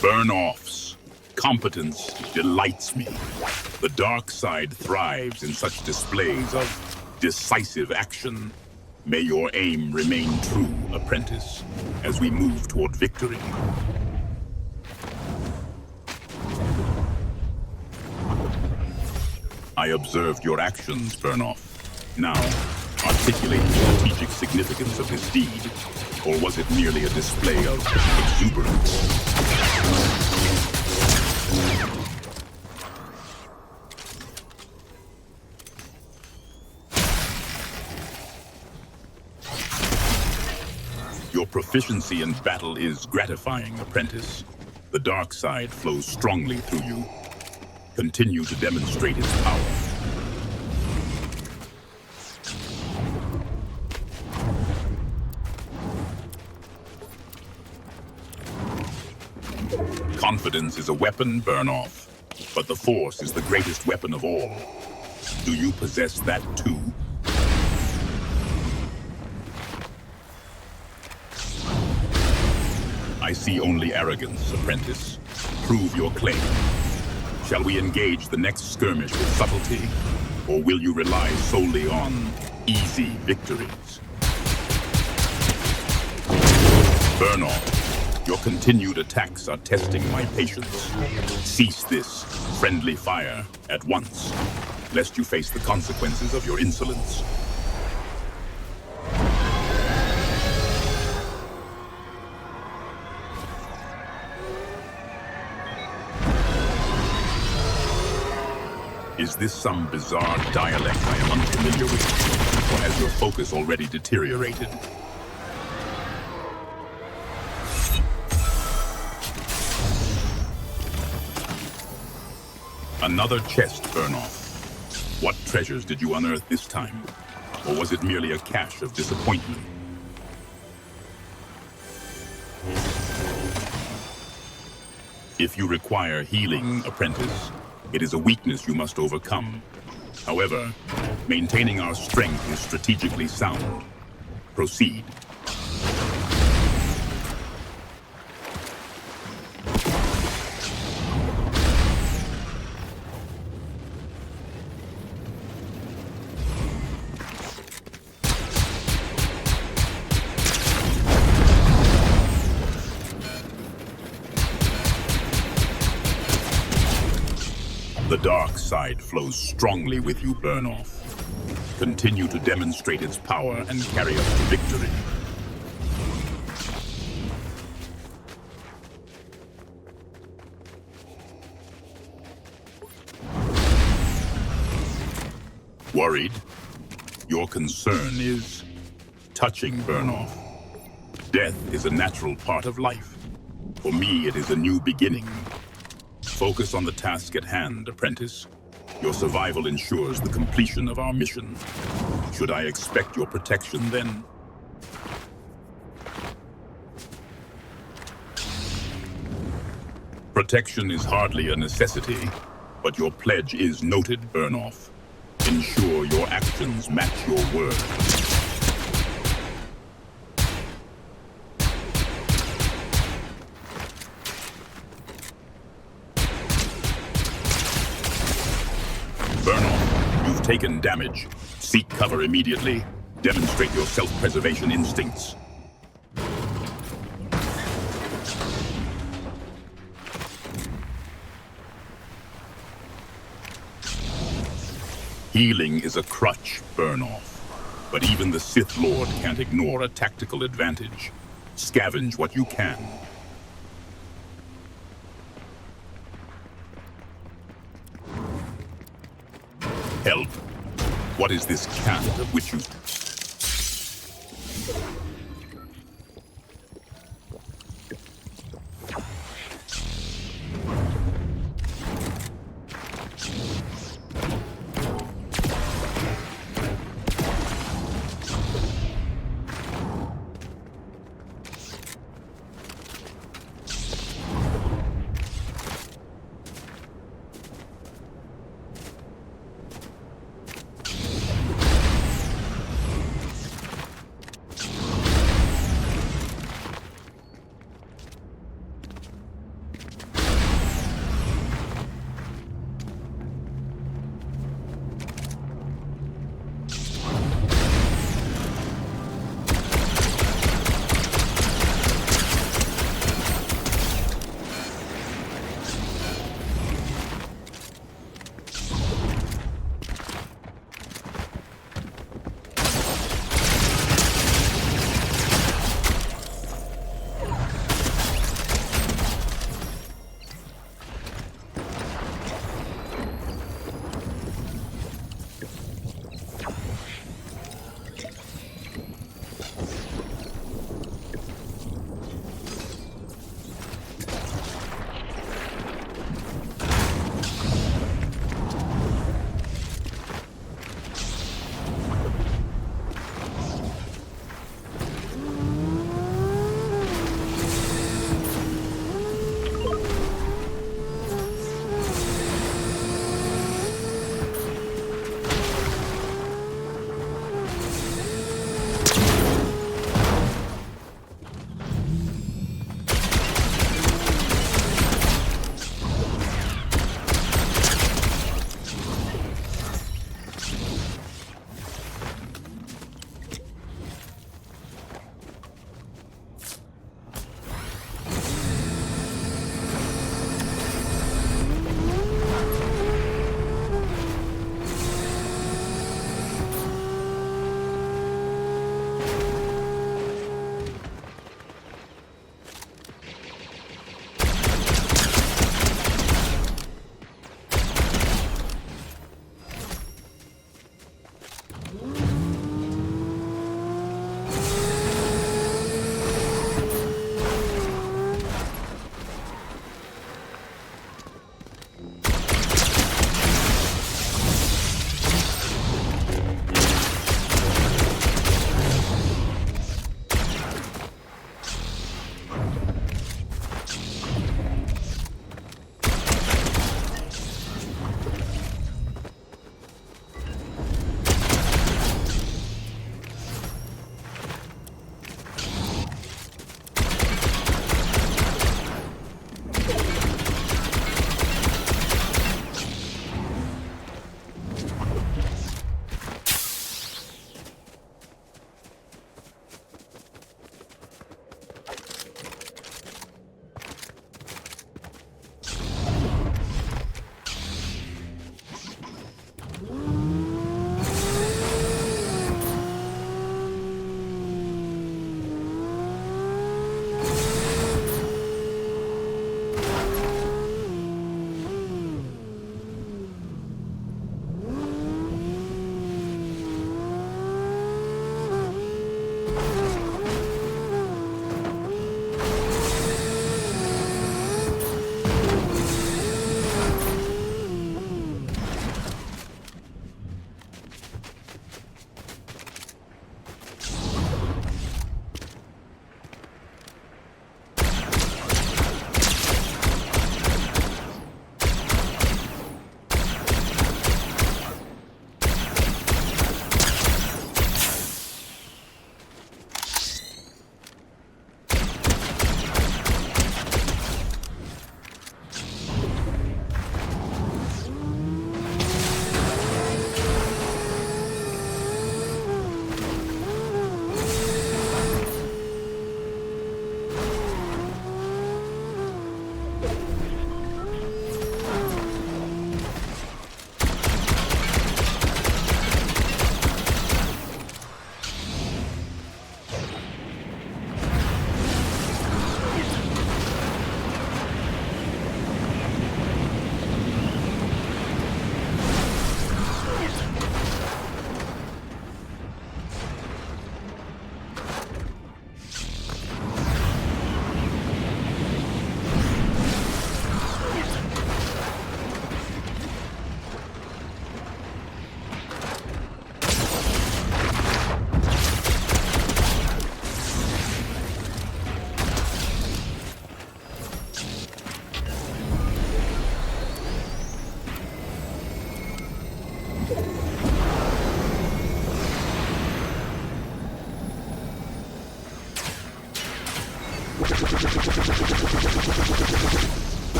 Burnoff's competence delights me. The dark side thrives in such displays of decisive action. May your aim remain true, apprentice, as we move toward victory. I observed your actions, Burnoff. Now, articulate the strategic significance of this deed, or was it merely a display of exuberance? Your proficiency in battle is gratifying, apprentice. The dark side flows strongly through you. Continue to demonstrate its power. Confidence is a weapon, Burnoff, but the Force is the greatest weapon of all. Do you possess that too? I see only arrogance, apprentice. Prove your claim. Shall we engage the next skirmish with subtlety, or will you rely solely on easy victories? Burnoff. Your continued attacks are testing my patience. Cease this friendly fire at once, lest you face the consequences of your insolence. Is this some bizarre dialect I am unfamiliar with, or has your focus already deteriorated? Another chest, Burnoff. What treasures did you unearth this time? Or was it merely a cache of disappointment? If you require healing, apprentice, It is a weakness you must overcome. However, maintaining our strength is strategically sound. Proceed. The dark side flows strongly with you, Burnoff. Continue to demonstrate its power and carry us to victory. Worried? Your concern is touching, Burnoff. Death is a natural part of life. For me, it is a new beginning. Focus on the task at hand, apprentice. Your survival ensures the completion of our mission. Should I expect your protection then? Protection is hardly a necessity, but your pledge is noted, Burnoff. Ensure your actions match your word. Burnoff, you've taken damage. Seek cover immediately. Demonstrate your self-preservation instincts. Healing is a crutch, Burnoff. But even the Sith Lord can't ignore a tactical advantage. Scavenge what you can. Help. What is this cat of which you...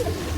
you